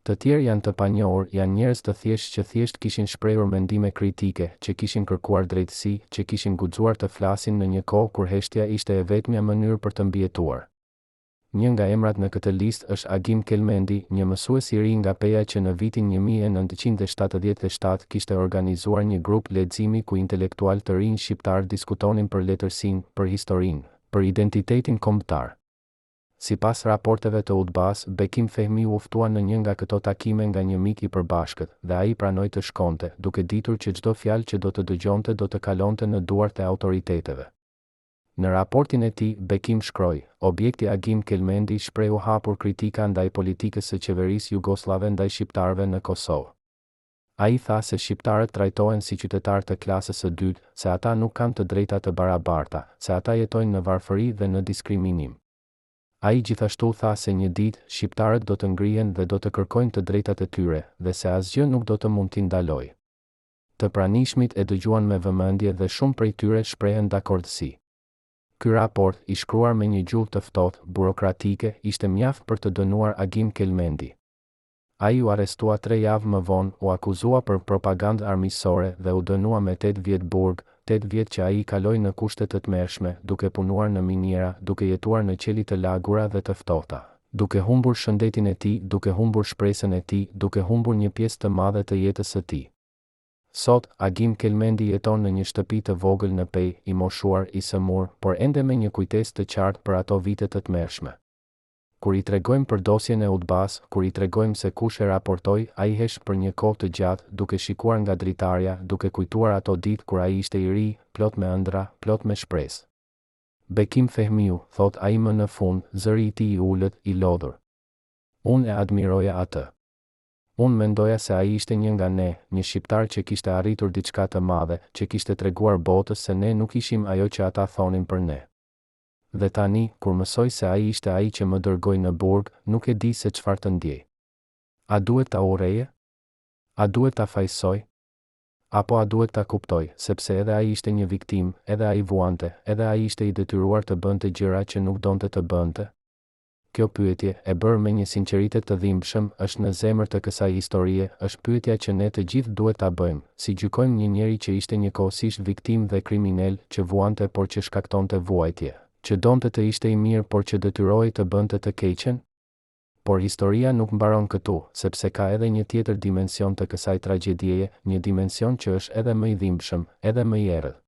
Të tjerë janë të panjohur, janë njerëz të thjeshtë që thjesht kishin shprehur mendime kritike, që kishin kërkuar drejtësi, që kishin guxuar të flasin në një kohë kur heshtja ishte e vetmja mënyrë për të mbijetuar. Një nga emrat në këtë listë është Agim Kelmendi, një mësues i ri nga Peja që në vitin 1977 kishte organizuar një grup leximi ku intelektual të rinj shqiptar diskutonin për letërsinë, për historinë, për identitetin kombëtar. Sipas raporteve të UDBA-s, Bekim Fehmiu u ftua në një nga këto takime nga një mik i përbashkët dhe ai pranoi të shkonte, duke ditur që çdo fjalë që do të dëgjonte do të kalonte në duart e autoriteteve. Në raportin e tij, Bekim shkroi: "Objekti Agim Kelmendi shprehu hapur kritika ndaj politikës së qeverisë jugoslave ndaj shqiptarëve në Kosovë. Ai tha se shqiptarët trajtohen si qytetarë të klasës së dytë, se ata nuk kanë të drejta të barabarta, se ata jetojnë në varfëri dhe në diskriminim. Ai gjithashtu tha se një ditë shqiptarët do të ngrihen dhe do të kërkojnë të drejtat e tyre dhe se asgjë nuk do të mund t'i ndalojë." Të pranishmit e dëgjuan me vëmendje dhe shumë prej tyre shprehen dakordësi. Ky raport, i shkruar me një gjuhë të ftohtë, burokratike, ishte mjaft për të dënuar Agim Kelmendi. Ai u arrestua 3 javë më vonë, u akuzua për propagandë armiqësore dhe u dënua me 8 vjet burg, 8 vjet që ai i kaloi në kushte të tmerrshme, duke punuar në miniera, duke jetuar në qeli të lagura dhe të ftohta, duke humbur shëndetin e tij, duke humbur shpresën e tij, duke humbur një pjesë të madhe të jetës së tij. Sot, Agim Kelmendi jeton në një shtëpi të vogël në Pej, i moshuar, i sëmur, por ende me një kujtesë të qartë për ato vite të tmerrshme. Kur i tregojmë për dosjen e UDBA-s, kur i tregojmë se kush e raportoi, ai hesh për një kohë të gjatë, duke shikuar nga dritarja, duke kujtuar ato ditë kur ai ishte i ri, plot me ëndra, plot me shpresë. Bekim Fehmiu, thot ai më në fund, zëri i tij I ullët, I lodhur. Unë e admiroja atë. Unë mendoja se ai ishte një nga ne, një shqiptar që kishte arritur diçka të madhe, që kishte treguar botës se ne nuk ishim ajo që ata thonin për ne. Dhe tani, kur mësoj se ai ishte ai që më dërgoi në burg, nuk e di se çfarë të ndjej. A duhet ta urreje? A duhet ta fajsoj? Apo a duhet ta kuptoj, sepse edhe ai ishte një viktim, edhe ai vuante, edhe ai ishte I detyruar të bënte gjëra që nuk donte të bënte? Kjo pyetje, e bërë me një sinqeritet të dhimbshëm, është në zemër të kësaj historie, është pyetja që ne të gjithë duhet ta bëjmë, si gjykojmë një njeri që ishte njëkohësisht viktim dhe kriminal, që vuante por që shkaktonte vuajtje, që donte të ishte I mirë por që detyrohej të bënte të keqen? Por historia nuk mbaron këtu, sepse ka edhe një tjetër dimension të kësaj tragjedieje, një dimension që është edhe më I dhimbshëm, edhe më I errët.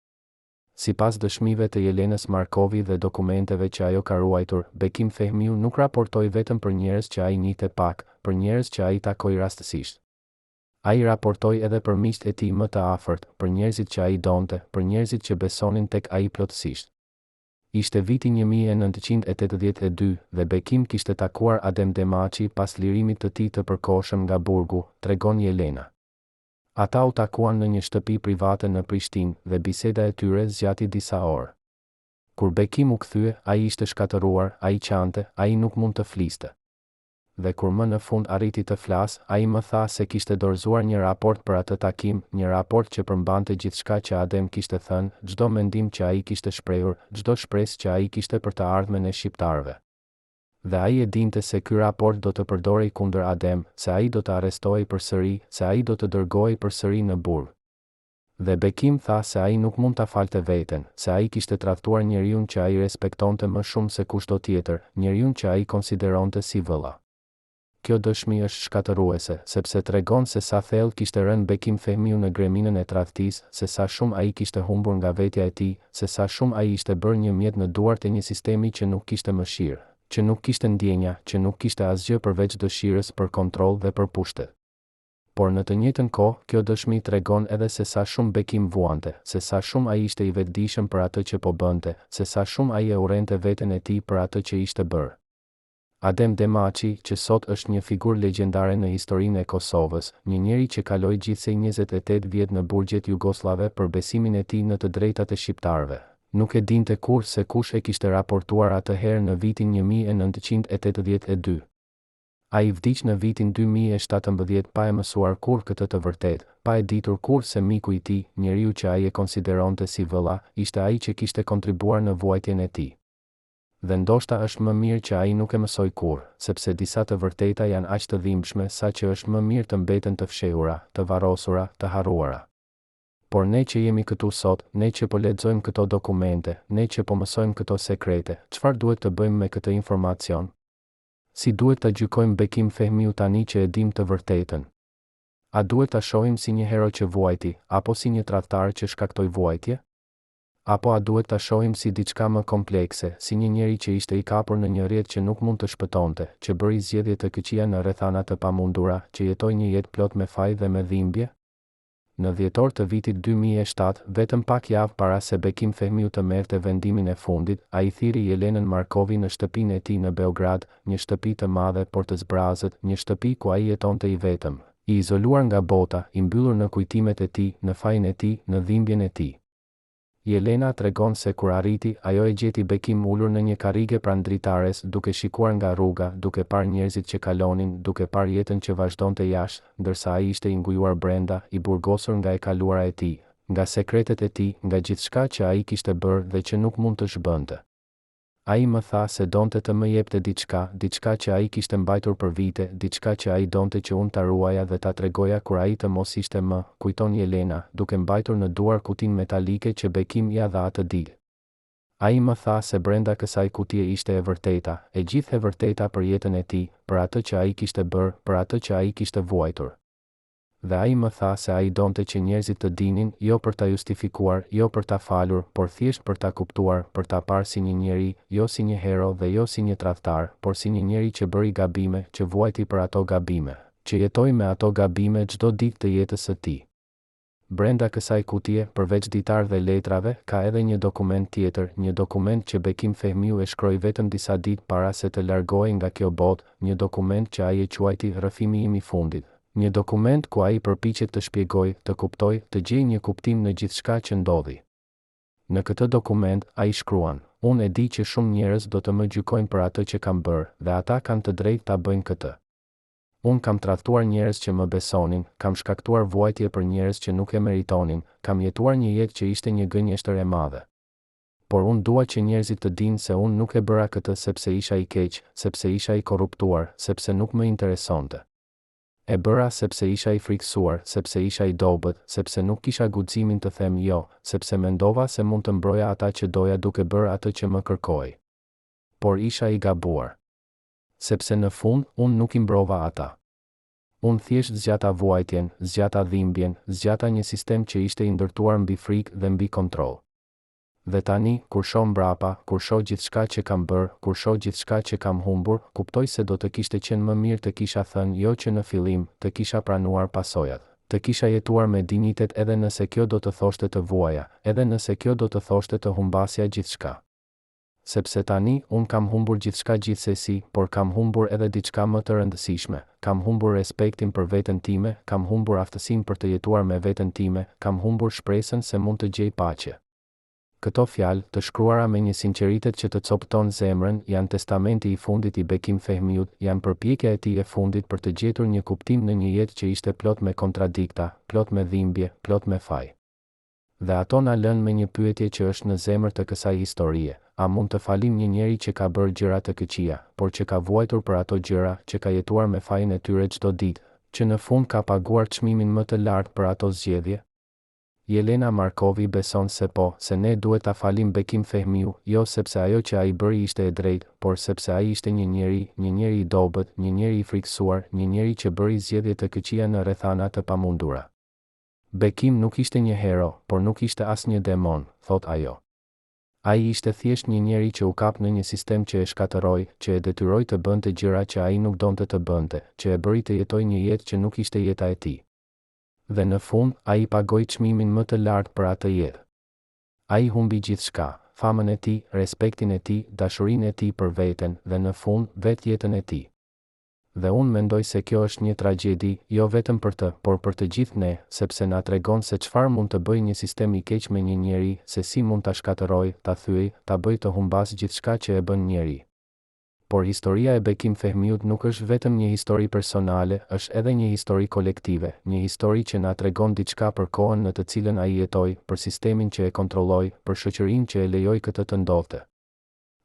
Sipas dëshmive të Jelenës Markovi dhe dokumenteve që ajo ka ruajtur, Bekim Fehmiu nuk raportoi vetëm për njerëz që ai njihte pak, për njerëz që ai takoi rastësisht. Ai raportoi edhe për miqtë e tij më të afërt, për njerëzit që ai donte, për njerëzit që besonin tek ai plotësisht. Ishte viti 1982 dhe Bekim kishte takuar Adem Demaçi pas lirimit të tij të përkohshëm nga burgu, tregon Jelena. Ata u takuan në një shtëpi private në Prishtinë dhe biseda e tyre zgjati disa orë. Kur Bekim u kthye, ai ishte shkatëruar, ai qante, ai nuk mund të fliste. Dhe kur më në fund arriti të flas, ai më tha se kishte dorëzuar një raport për atë takim, një raport që përmbante gjithçka që Adem kishte thënë, çdo mendim që ai kishte shprehur, çdo shpresë që ai kishte për të ardhmen e shqiptarëve. Dhe ai e dinte se ky raport do të përdorej kundër Adem, se ai do të arrestohej përsëri, se ai do të dërgohej përsëri në burg. Dhe Bekim tha se ai nuk mund ta falte veten, se ai kishte tradhtuar njeriu që ai respektonte më shumë se kushdo tjetër, njeriu që ai konsideronte si vëlla. Kjo dëshmi është shkatëruese, sepse tregon se sa thellë kishte rënë Bekim Fehmiu në greminën e tradhtisë, se sa shumë ai kishte humbur nga vetja e tij, se sa shumë ai ishte bërë një mjet në duart e një sistemi që nuk kishte mëshirë, që nuk kishte ndjenja, që nuk kishte asgjë përveç dëshirës për kontroll dhe për pushtet. Por në të njëjtën kohë, kjo dëshmi tregon edhe se sa shumë Bekim vuante, se sa shumë ai ishte I vetëdijshëm për atë që po bënte, se sa shumë ai e urrente veten e tij për atë që ishte bërë. Adem Demaçi, që sot është një figurë legjendare në historinë e Kosovës, një njeri që kaloi gjithsej 28 vjet në burgjet jugoslave për besimin e tij në të drejtat e shqiptarëve. Nuk e dinte kur se kush e kishte raportuar atëherë në vitin 1982. Ai vdiq në vitin 2017 pa e mësuar kur këtë të vërtet, pa e ditur kur se miku I tij, njeriu që ai e konsideronte si vëlla, ishte ai që kishte kontribuar në vuajtjen e tij. Dhe ndoshta është më mirë që ai nuk e mësoi kur, sepse disa të vërteta janë aq të dhimbshme sa që është më mirë të mbeten të fshehura, të varrosura, të harruara. Por ne që jemi këtu sot, ne që po lexojmë këto dokumente, ne që po mësojmë këto sekrete, çfarë duhet të bëjmë me këtë informacion? Si duhet ta gjykojmë Bekim Fehmiu tani që e dim të vërtetën? A duhet ta shohim si një hero që vuajti, apo si një tradhtar që shkaktoi vuajtje? Apo a duhet ta shohim si diçka më komplekse, si një njeri që ishte I kapur në një rrjet që nuk mund të shpëtonte, që bëri zgjedhje të këqija në rrethana të pamundura, që jetoi një jetë plot me faj dhe me dhimbje? Në dhjetor të vitit 2007, vetëm pak javë para se Bekim Fehmiu të merrte vendimin e fundit, ai thiri Jelenën Markovi në shtëpinë e tij në Beograd, një shtëpi të madhe por të zbrazët, një shtëpi ku ai jetonte I vetëm, I izoluar nga bota, I mbyllur në kujtimet e tij, në fajin e tij, në dhimbjen e tij. Jelena tregon se kur arriti, ajo e gjeti Bekim ulur në një karrige pranë dritares, duke shikuar nga rruga, duke parë njerëzit që kalonin, duke parë jetën që vazhdonte jashtë, ndërsa ai ishte I ngujuar brenda, I burgosur nga e kaluara e tij, nga sekretet e tij, nga gjithçka që ai kishte bërë dhe që nuk mund të zhbënte. Ai më tha se donte të më jepte diçka që ai kishte mbajtur për vite, diçka që ai donte që unë ta ruaja dhe ta tregoja kur ai të mos ishte më, kujton Jelena, duke mbajtur në duar kutinë metalike që Bekim ia dha atë ditë. Ai më tha se brenda kësaj kutie ishte e vërteta, e gjithë e vërteta për jetën e tij, për atë që ai kishte bërë, për atë që ai kishte vuajtur. Dhe ai më tha se ai donte që njerëzit të dinin, jo për ta justifikuar, jo për ta falur, por thjesht për ta kuptuar, për ta parë si një njeri, jo si një hero dhe jo si një tradhtar, por si një njeri që bëri gabime, që vuajti për ato gabime, që jetoi me ato gabime çdo ditë të jetës së tij. Brenda kësaj kutie, përveç ditar dhe letrave, ka edhe një dokument tjetër, një dokument që Bekim Fehmiu e shkroi vetëm disa ditë para se të largohej nga kjo botë, një dokument që ai e quajti rrëfimi im I fundit. Një dokument ku ai përpiqet të shpjegojë, të kuptojë, të gjejë një kuptim në gjithçka që ndodhi. Në këtë dokument, ai shkruan: "Unë e di që shumë njerëz do të më gjykojnë për atë që kam bërë, dhe ata kanë të drejtë ta bëjnë këtë. Unë kam tradhtuar njerëz që më besonin, kam shkaktuar vuajtje për njerëz që nuk e meritonin, kam jetuar një jetë që ishte një gënjeshtër e madhe. Por unë dua që njerëzit të dinë se unë nuk e bëra këtë sepse isha I keq, sepse isha I korruptuar, sepse nuk më interesonte. E bëra sepse isha I frikësuar, sepse isha I dobët, sepse nuk kisha guximin të them jo, sepse mendova se mund të mbroja ata që doja duke bërë atë që më kërkoi. Por isha I gabuar. Sepse në fund, unë nuk I mbrova ata. Unë thjesht zgjata vuajtjen, zgjata dhimbjen, zgjata një sistem që ishte I ndërtuar mbi frikë dhe mbi kontroll. Dhe tani, kur shoh mbrapa, kur shoh gjithçka që kam bërë, kur shoh gjithçka që kam humbur, kuptoj se do të kishte qenë më mirë të kisha thënë jo që në fillim, të kisha pranuar pasojat, të kisha jetuar me dinjitet edhe nëse kjo do të thoshte të vuaja, edhe nëse kjo do të thoshte të humbasja gjithçka. Sepse tani, unë kam humbur gjithçka gjithsesi, por kam humbur edhe diçka më të rëndësishme, kam humbur respektin për veten time, kam humbur aftësinë për të jetuar me veten time, kam humbur shpresën se mund të gjej paqe. Këto fjalë, të shkruara me një sinqeritet që të copton zemrën, janë testamenti I fundit I Bekim Fehmiut, janë përpjekja e tij e fundit për të gjetur një kuptim në një jetë që ishte plot me kontradikta, plot me dhimbje, plot me faj. Dhe ato na lën me një pyetje që është në zemër të kësaj historie: a mund të falim një njeri që ka bërë gjëra të këqija, por që ka vuajtur për ato gjëra, që ka jetuar me fajin e tyre çdo ditë, që në fund ka paguar çmimin më të lartë për ato zgjedhje? Jelena Markovi beson se po, se ne duhet ta falim Bekim Fehmiu, jo sepse ajo që ai bëri ishte e drejtë, por sepse ai ishte një njeri I dobët, një njeri I frikësuar, një njeri që bëri zgjedhje të këqija në rrethana të pamundura. Bekim nuk ishte një hero, por nuk ishte as një demon, thot ajo. Ai ishte thjesht një njeri që u kap në një sistem që e shkatërroi, që e detyroi të bënte gjëra që ai nuk donte të bënte, që e bëri të jetojë një jetë që nuk ishte jeta e tij. Dhe në fund, ai pagoi çmimin më të lartë për atë jetë. Ai humbi gjithçka, famën e tij, respektin e tij, dashurinë e tij për veten dhe në fund vetë jetën e tij. Dhe unë mendoj se kjo është një tragjedi, jo vetëm për të, por për të gjithë ne, sepse na tregon se çfarë mund të bëjë një sistem I keq me një njeri, se si mund ta shkatërrojë, ta thyejë, ta bëjë të humbas gjithçka që e bën njeri. Por historia e Bekim Fehmiut nuk është vetëm një histori personale, është edhe një histori kolektive, një histori që na tregon diçka për kohën në të cilën ai jetoi, për sistemin që e kontrolloi, për shoqërinë që e lejoi këtë të ndodhte.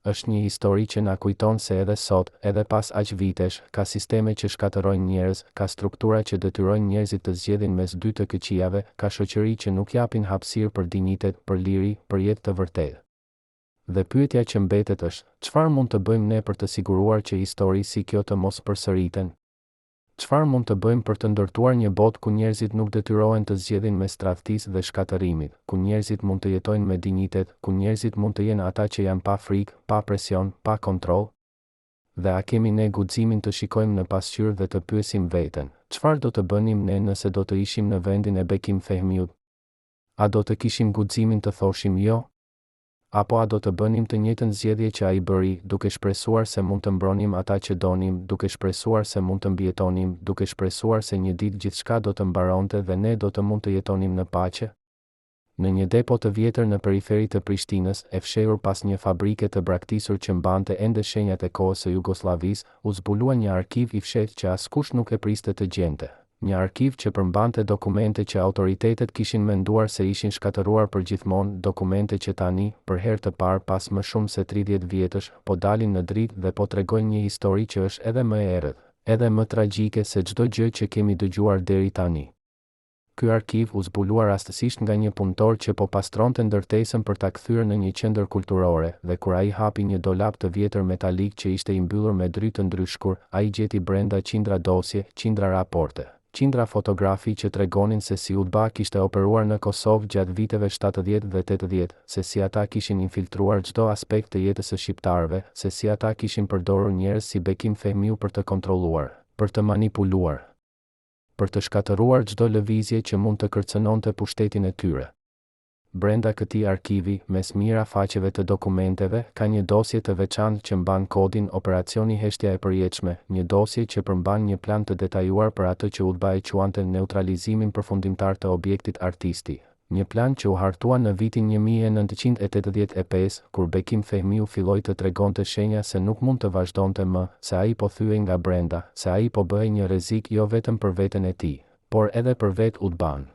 Është një histori që na kujton se edhe sot, edhe pas aq vitesh, ka sisteme që shkatërrojnë njerëz, ka struktura që detyrojnë njerëzit të zgjedhin mes dy të këqijave, ka shoqëri që nuk japin hapësirë për dinjitet, për liri, për jetë të vërtetë. Dhe pyetja që mbetet është, çfarë mund të bëjmë ne për të siguruar që histori si kjo të mos përsëriten? Çfarë mund të bëjmë për të ndërtuar një botë ku njerëzit nuk detyrohen të zgjedhin mes tradhtisë dhe shkatërimit, ku njerëzit mund të jetojnë me dinjitet, ku njerëzit mund të jenë ata që janë pa frikë, pa presion, pa kontroll? Dhe a kemi ne guximin të shikojmë në pasqyrë dhe të pyesim veten, çfarë do të bënim ne nëse do të ishim në vendin e Bekim Fehmiut? A do të kishim guximin të thoshim jo? Apo a do të bënim të njëjtën zgjedhje që ai bëri, duke shpresuar se mund të mbronim ata që donim, duke shpresuar se mund të mbjetonim, duke shpresuar se një ditë gjithçka do të mbaronte dhe ne do të mund të jetonim në paqe? Në një depo të vjetër në periferi të Prishtinës, e fshehur pas një fabrike të braktisur që mbante ende shenjat e kohës së Jugosllavisë, u zbulua një arkiv I fshehtë që askush nuk e priste të gjente. Një arkiv që përmbante dokumente që autoritetet kishin menduar se ishin shkatëruar për gjithmonë, dokumente që tani, për herë të parë pas më shumë se 30 vjetësh, po dalin në dritë dhe po tregojnë një histori që është edhe më e errët, edhe më tragjike se çdo gjë që kemi dëgjuar deri tani. Ky arkiv u zbulua rastësisht nga një punëtor që po pastronte ndërtesën për ta kthyer në një qendër kulturore, dhe kur ai hapi një dolap të vjetër metalik që ishte I mbyllur me dry të ndryshkur, ai gjeti brenda qindra dosje, qindra raporte, qindra fotografi që tregonin se si UDBA kishte operuar në Kosovë gjatë viteve 70 dhe 80, se si ata kishin infiltruar çdo aspekt të jetës së shqiptarëve, se si ata kishin përdorur njerëz si Bekim Fehmiu për të kontrolluar, për të manipuluar, për të shkatëruar çdo lëvizje që mund të kërcënonte pushtetin e tyre. Brenda këtij arkivi, mes mira faqeve të dokumenteve, ka një dosje të veçantë që mban kodin Operacioni Heshtja e Përjetshme, një dosje që përmban një plan të detajuar për atë që UDBA e quante neutralizimin përfundimtar të objektit artisti. Një plan që u hartua në vitin 1985, kur Bekim Fehmiu filloi të tregonte shenja se nuk mund të vazhdonte më, se ai po thyej nga brenda, se ai po bëhej një rrezik jo vetëm për veten e tij, por edhe për vetë UDBA-n.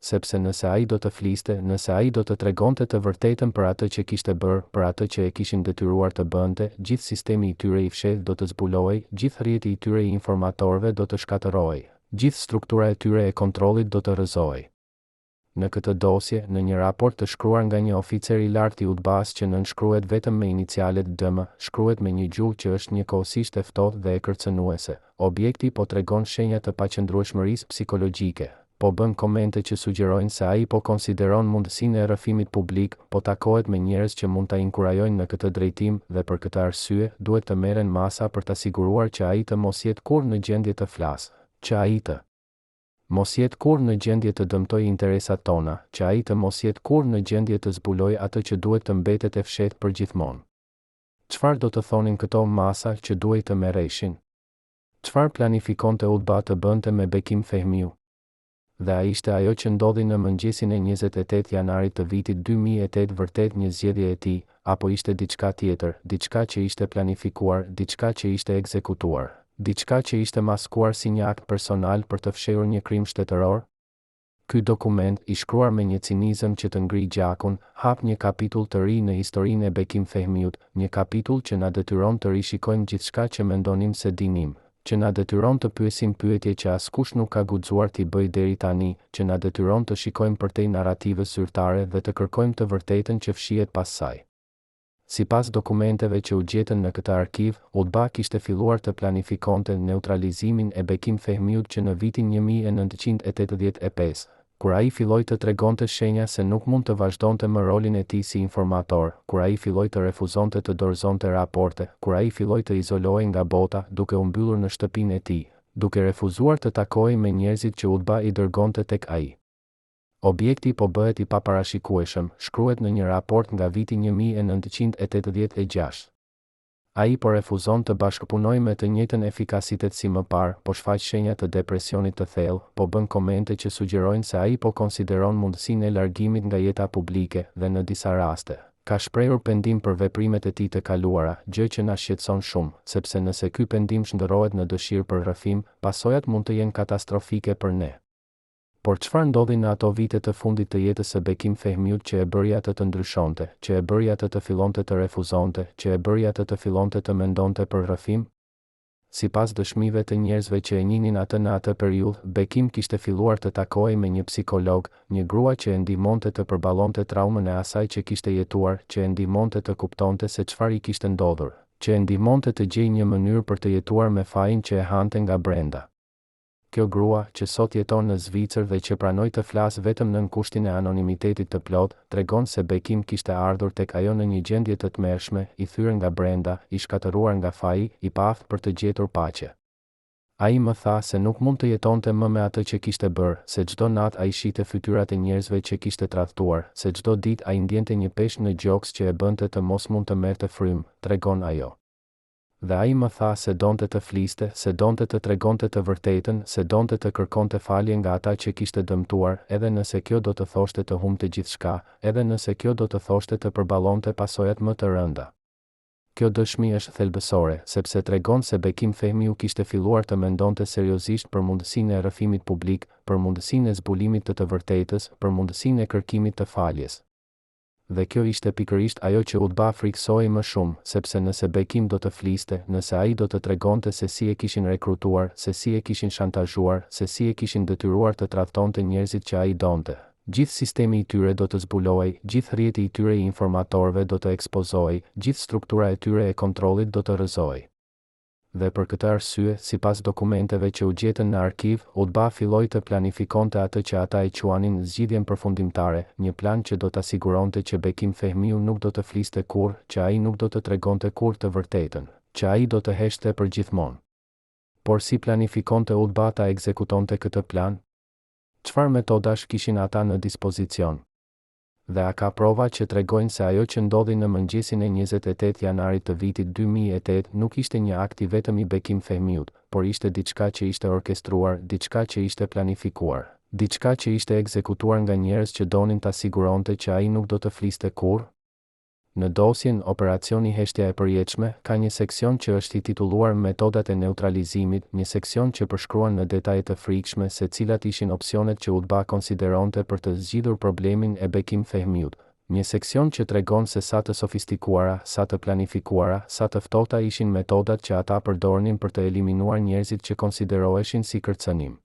Sepse nëse ai do të fliste, nëse ai do të tregonte të vërtetën për atë që kishte bërë, për atë që e kishin detyruar të bënte, gjithë sistemi i tyre i fshehtë do të zbulohej, gjithë rrjeti i tyre i informatorëve do të shkatërrohej, gjithë struktura e tyre e kontrollit do të rrëzohej. Në këtë dosje, në një raport të shkruar nga një oficer i lartë i UDBA-s që nënshkruhet vetëm me inicialet DM, shkruhet me një gjuhë që është njëkohësisht e ftohtë dhe e kërcënuese. Objekti po tregon shenja të paqëndrueshmërisë psikologjike, po bën komente që sugjerojnë se ai po konsideron mundësinë e rrëfimit publik, po takohet me njerëz që mund ta inkurajojnë në këtë drejtim dhe për këtë arsye duhet të merren masa për ta siguruar që ai të mos jetë kurrë në gjendje të flasë, që ai të mos jetë kurrë në gjendje të dëmtojë interesat tona, që ai të mos jetë kurrë në gjendje të zbulojë atë që duhet të mbetet e fshehtë përgjithmonë. Çfarë do të thonin këto masa që duhet të merreshin? Çfarë planifikonte UDBA të bënte me Bekim Fehmiu? Dhe a ishte ajo që ndodhi në mëngjesin e 28 janarit të vitit 2008 vërtet një zgjedhje e tij, apo ishte diçka tjetër, diçka që ishte planifikuar, diçka që ishte ekzekutuar, diçka që ishte maskuar si një akt personal për të fshehur një krim shtetëror? Ky dokument, i shkruar me një cinizëm që të ngri gjakun, hap një kapitull të ri në historinë e Bekim Fehmiut, një kapitull që na detyron të rishikojmë gjithçka që mendonim se dinim, që na detyron të pyesim pyetje që askush nuk ka guxuar t'i bëjë deri tani, që na detyron të shikojmë përtej narrativës zyrtare dhe të kërkojmë të vërtetën që fshihet pas saj. Sipas dokumenteve që u gjetën në këtë arkiv, UDBA kishte filluar të planifikonte neutralizimin e Bekim Fehmiut që në vitin 1985, kur ai filloi të tregonte shenja se nuk mund të vazhdonte më rolin e tij si informator, kur ai filloi të refuzonte të dorëzonte raporte, kur ai filloi të izolohej nga bota duke u mbyllur në shtëpinë e tij, duke refuzuar të takojë me njerëzit që UDBA i dërgonte tek ai. Objekti po bëhet i paparashikueshëm, shkruhet në një raport nga viti 1986. Ai po refuzon të bashkëpunojë me të njëjtën efikasitet si më parë, po shfaq shenja të depresionit të thellë, po bën komente që sugjerojnë se ai po konsideron mundësinë e largimit nga jeta publike dhe në disa raste ka shprehur pendim për veprimet e tij të kaluara, gjë që na shqetëson shumë, sepse nëse ky pendim shndërrohet në dëshirë për rrëfim, pasojat mund të jenë katastrofike për ne. Por çfarë ndodhi në ato vite të fundit të jetës së Bekim Fehmiut që e bëri atë të ndryshonte, që e bëri atë të fillonte të refuzonte, që e bëri atë të fillonte të mendonte për rrëfim? Sipas dëshmive të njerëzve që e njihnin atë në atë periudhë, Bekim kishte filluar të takohej me një psikolog, një grua që e ndihmonte të përballonte traumën e asaj që kishte jetuar, që e ndihmonte të kuptonte se çfarë i kishte ndodhur, që e ndihmonte të gjejë një mënyrë për të jetuar me fajin që e hante nga brenda. Kjo grua, që sot jeton në Zvicër dhe që pranoi të flasë vetëm nën kushtin e anonimitetit të plot, tregon se Bekim kishte ardhur tek ajo në një gjendje të tmerrshme, i thyer nga brenda, i shkatëruar nga faji, i paaftë për të gjetur paqe. Ai më tha se nuk mund të jetonte më me atë që kishte bërë, se çdo natë ai shihte fytyrat e njerëzve që kishte tradhtuar, se çdo ditë ai ndjente një peshë në gjoks që e bënte të mos mund të merrte frymë, tregon ajo. Dhe ai më tha se donte të fliste, se donte të tregonte të vërtetën, se donte të kërkonte falje nga ata që kishte dëmtuar, edhe nëse kjo do të thoshte të humbte gjithçka, edhe nëse kjo do të thoshte të përballonte pasojat më të rënda. Kjo dëshmi është thelbësore, sepse tregon se Bekim Fehmiu kishte filluar të mendonte seriozisht për mundësinë e rrëfimit publik, për mundësinë e zbulimit të vërtetës, për mundësinë e kërkimit të faljes. Dhe kjo ishte pikërisht ajo që UDBA friksoi më shumë, sepse nëse Bekim do të fliste, nëse ai do të tregonte se si e kishin rekrutuar, se si e kishin shantazhuar, se si e kishin detyruar të tradhtonte njerëzit që ai donte, gjithë sistemi i tyre do të zbulohej, gjithë rrjeti i tyre i informatorëve do të ekspozohej, gjithë struktura e tyre e kontrollit do të rrëzohej. Dhe për këtë arsye, sipas dokumenteve që u gjetën në arkiv, UDBA filloi të planifikonte atë që ata e quanin zgjidhjen përfundimtare, një plan që do ta siguronte që Bekim Fehmiu nuk do të fliste kurrë, që ai nuk do të tregonte kurrë të vërtetën, që ai do të heshte përgjithmonë. Por si planifikonte Ulba ta ekzekutonte këtë plan? Çfarë metodash kishin ata në dispozicion? Dhe a ka prova që tregojnë se ajo që ndodhi në mëngjesin e 28 janarit të vitit 2008 nuk ishte një akt i vetëm i Bekim Fehmiut, por ishte diçka që ishte orkestruar, diçka që ishte planifikuar, diçka që ishte ekzekutuar nga njerëz që donin ta siguronte që ai nuk do të fliste kurrë? Në dosjen Operacioni Heshtja e Përjetshme, ka një seksion që është i titulluar Metodat e neutralizimit, një seksion që përshkruan në detaje të frikshme se cilat ishin opsionet që Ulba konsideronte për të zgjidhur problemin e Bekim Fehmiut. Një seksion që tregon se sa të sofistikuara, sa të planifikuara, sa të ftohta ishin metodat që ata përdornin për të eliminuar njerëzit që konsideroheshin si kërcënim.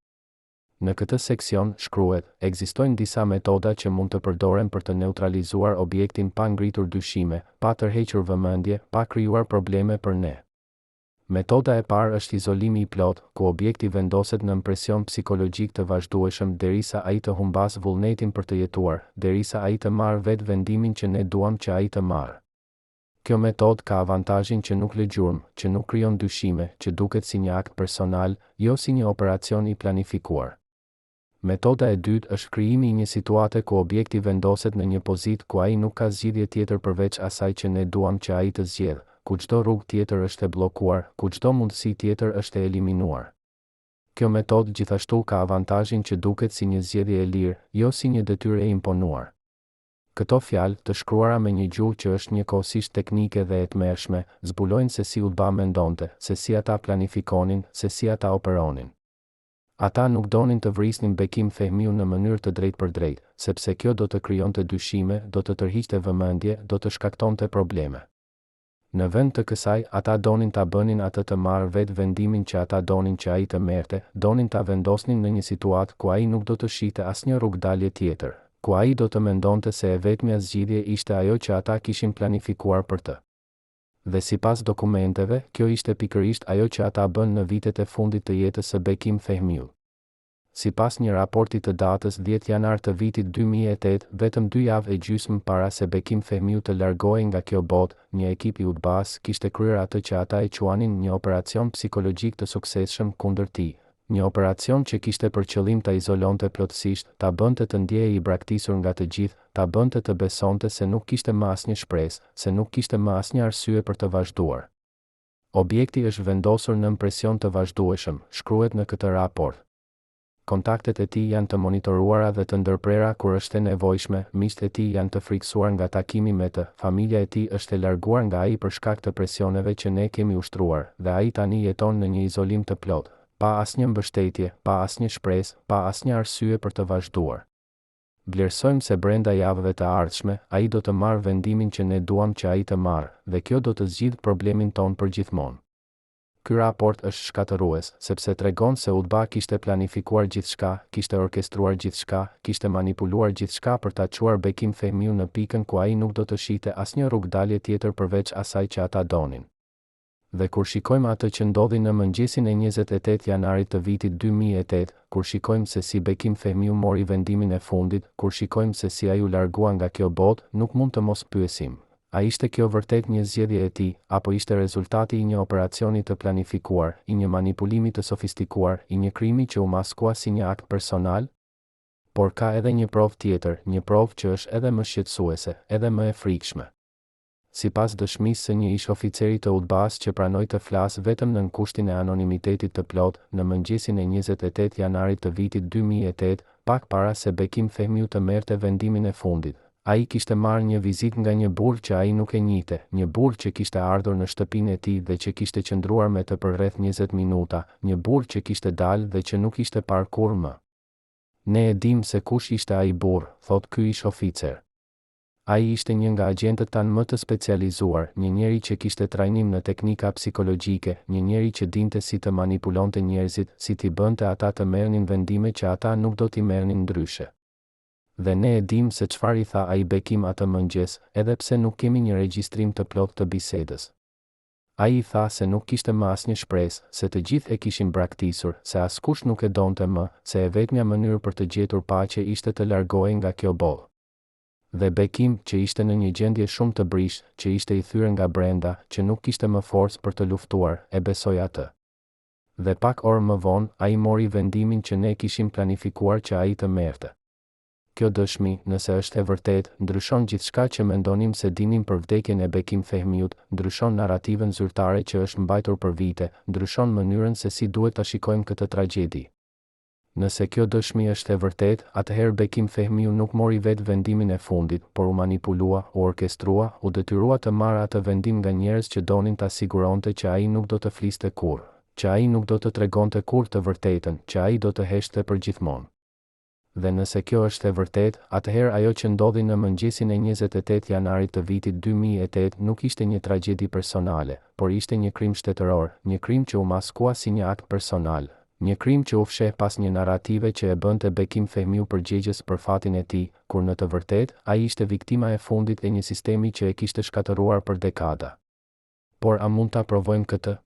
Në këtë seksion, shkruhet, ekzistojnë disa metoda që mund të përdoren për të neutralizuar objektin pa ngritur dyshime, pa tërhequr vëmendje, pa krijuar probleme për ne. Metoda e parë është izolimi i plot, ku objekti vendoset në presion psikologjik të vazhdueshëm derisa ai të humbas vullnetin për të jetuar, derisa ai të marrë vetë vendimin që ne duam që ai të marrë. Kjo metodë ka avantazhin që nuk lë gjurmë, që nuk krijon dyshime, që duket si një akt personal, jo si një operacion i planifikuar. Metoda e dytë është krijimi i një situate ku objekti vendoset në një pozitë ku ai nuk ka zgjidhje tjetër përveç asaj që ne duam që ai të zgjedhë, ku çdo rrugë tjetër është e bllokuar, ku çdo mundësi tjetër është e eliminuar. Kjo metodë gjithashtu ka avantazhin që duket si një zgjedhje e lirë, jo si një detyrë e imponuar. Këto fjalë, të shkruara me një gjuhë që është njëkohësisht teknike dhe e tmerrshme, zbulojnë se si Ulba mendonte, se si ata planifikonin, se si ata operonin. Ata nuk donin të vrisnin Bekim Fehmiu në mënyrë të drejtë për drejtë, sepse kjo do të krijonte dyshime, do të tërhiqte vëmendje, do të shkaktonte probleme. Në vend të kësaj, ata donin ta bënin atë të marrë vetë vendimin që ata donin që ai të merrte, donin ta vendosnin në një situatë ku ai nuk do të shihte asnjë rrugdalje tjetër, ku ai do të mendonte se e vetmja zgjidhje ishte ajo që ata kishin planifikuar për të. Dhe sipas dokumenteve, kjo ishte pikërisht ajo që ata bën në vitet e fundit të jetës së Bekim Fehmiu. Sipas një raporti të datës 10 janar të vitit 2008, vetëm 2 javë e gjysmë para se Bekim Fehmiu të largohej nga kjo botë, një ekip i Ulbas kishte kryer atë që ata e quanin një operacion psikologjik të suksesshëm kundër tij. Një operacion që kishte për qëllim ta izolonte plotësisht, ta bënte të ndjehej i braktisur nga të gjithë, ta bënte të besonte se nuk kishte më asnjë shpresë, se nuk kishte më asnjë arsye për të vazhduar. Objekti është vendosur nën presion të vazhdueshëm, shkruhet në këtë raport. Kontaktet e tij janë të monitoruara dhe të ndërprera kur është e nevojshme, miqtë e tij janë të friksuar nga takimi me të, familja e tij është e larguar nga ai për shkak të presioneve që ne kemi ushtruar, dhe ai tani jeton në një izolim të plotë, pa asnjë mbështetje, pa asnjë shpresë, pa asnjë arsye për të vazhduar. Vlerësojmë se brenda javëve të ardhshme, ai do të marrë vendimin që ne duam që ai të marrë, dhe kjo do të zgjidhë problemin ton përgjithmonë. Ky raport është shkatërues, sepse tregon se Ulba kishte planifikuar gjithçka, kishte orkestruar gjithçka, kishte manipuluar gjithçka për ta çuar Bekim Fehmiu në pikën ku ai nuk do të shihte asnjë rrugdalje tjetër përveç asaj që ata donin. Dhe kur shikojmë atë që ndodhi në mëngjesin e 28 janarit të vitit 2008, kur shikojmë se si Bekim Fehmiu mori vendimin e fundit, kur shikojmë se si ai u largua nga kjo botë, nuk mund të mos pyesim: a ishte kjo vërtet një zgjedhje e tij, apo ishte rezultati i një operacioni të planifikuar, i një manipulimi të sofistikuar, i një krimi që u maskua si një akt personal? Por ka edhe një provë tjetër, një provë që është edhe më shqetësuese, edhe më e frikshme. Sipas dëshmisë së një ish oficeri të Ulbas që pranoi të flasë vetëm nën kushtin e anonimitetit të plot, në mëngjesin e 28 janarit të vitit 2008, pak para se Bekim Fehmiu të merrte vendimin e fundit, ai kishte marrë një vizitë nga një burr që ai nuk e njihte, një burr që kishte ardhur në shtëpinë e tij dhe që kishte qëndruar me të për rreth 20 minuta, një burr që kishte dalë dhe që nuk ishte parë kurrë më. Ne e dim se kush ishte ai burr, thot ky ish oficer. Ai ishte një nga agentët tanë më të specializuar, një njeri që kishte trajnim në teknika psikologjike, një njeri që dinte si të manipulonte njerëzit, si t'i bënte ata të merrnin vendime që ata nuk do t'i merrnin ndryshe. Dhe ne e dim se çfarë i tha ai Bekim atë mëngjes, edhe pse nuk kemi një regjistrim të plotë të bisedës. Ai i tha se nuk kishte më asnjë shpresë, se të gjithë e kishin braktisur, se askush nuk e donte më, se e vetmja mënyrë për të gjetur paqe ishte të largohej nga kjo botë. Dhe Bekim, që ishte në një gjendje shumë të brishtë, që ishte i thyer nga brenda, që nuk kishte më forcë për të luftuar, e besoi atë. Dhe pak orë më vonë, ai mori vendimin që ne kishim planifikuar që ai të merrte. Kjo dëshmi, nëse është e vërtet, ndryshon gjithçka që mendonim se dinim për vdekjen e Bekim Fehmiut, ndryshon narrativën zyrtare që është mbajtur për vite, ndryshon mënyrën se si duhet ta shikojmë këtë tragjedi. Nëse kjo dëshmi është e vërtet, atëherë Bekim Fehmiu nuk mori vetë vendimin e fundit, por u manipulua, u orkestrua, u detyrua të marrë atë vendim nga njerëz që donin ta siguronte që ai nuk do të fliste kurrë, që ai nuk do të tregonte kurrë të vërtetën, që ai do të heshte përgjithmonë. Dhe nëse kjo është e vërtet, atëherë ajo që ndodhi në mëngjesin e 28 janarit të vitit 2008 nuk ishte një tragjedi personale, por ishte një krim shtetëror, një krim që u maskua si një akt personal, një krim që u fsheh pas një narrative që e bënte Bekim Fehmiu përgjegjës për fatin e tij, kur në të vërtetë ai ishte viktima e fundit e një sistemi që e kishte shkatëruar për dekada. Por a mund ta provojmë këtë?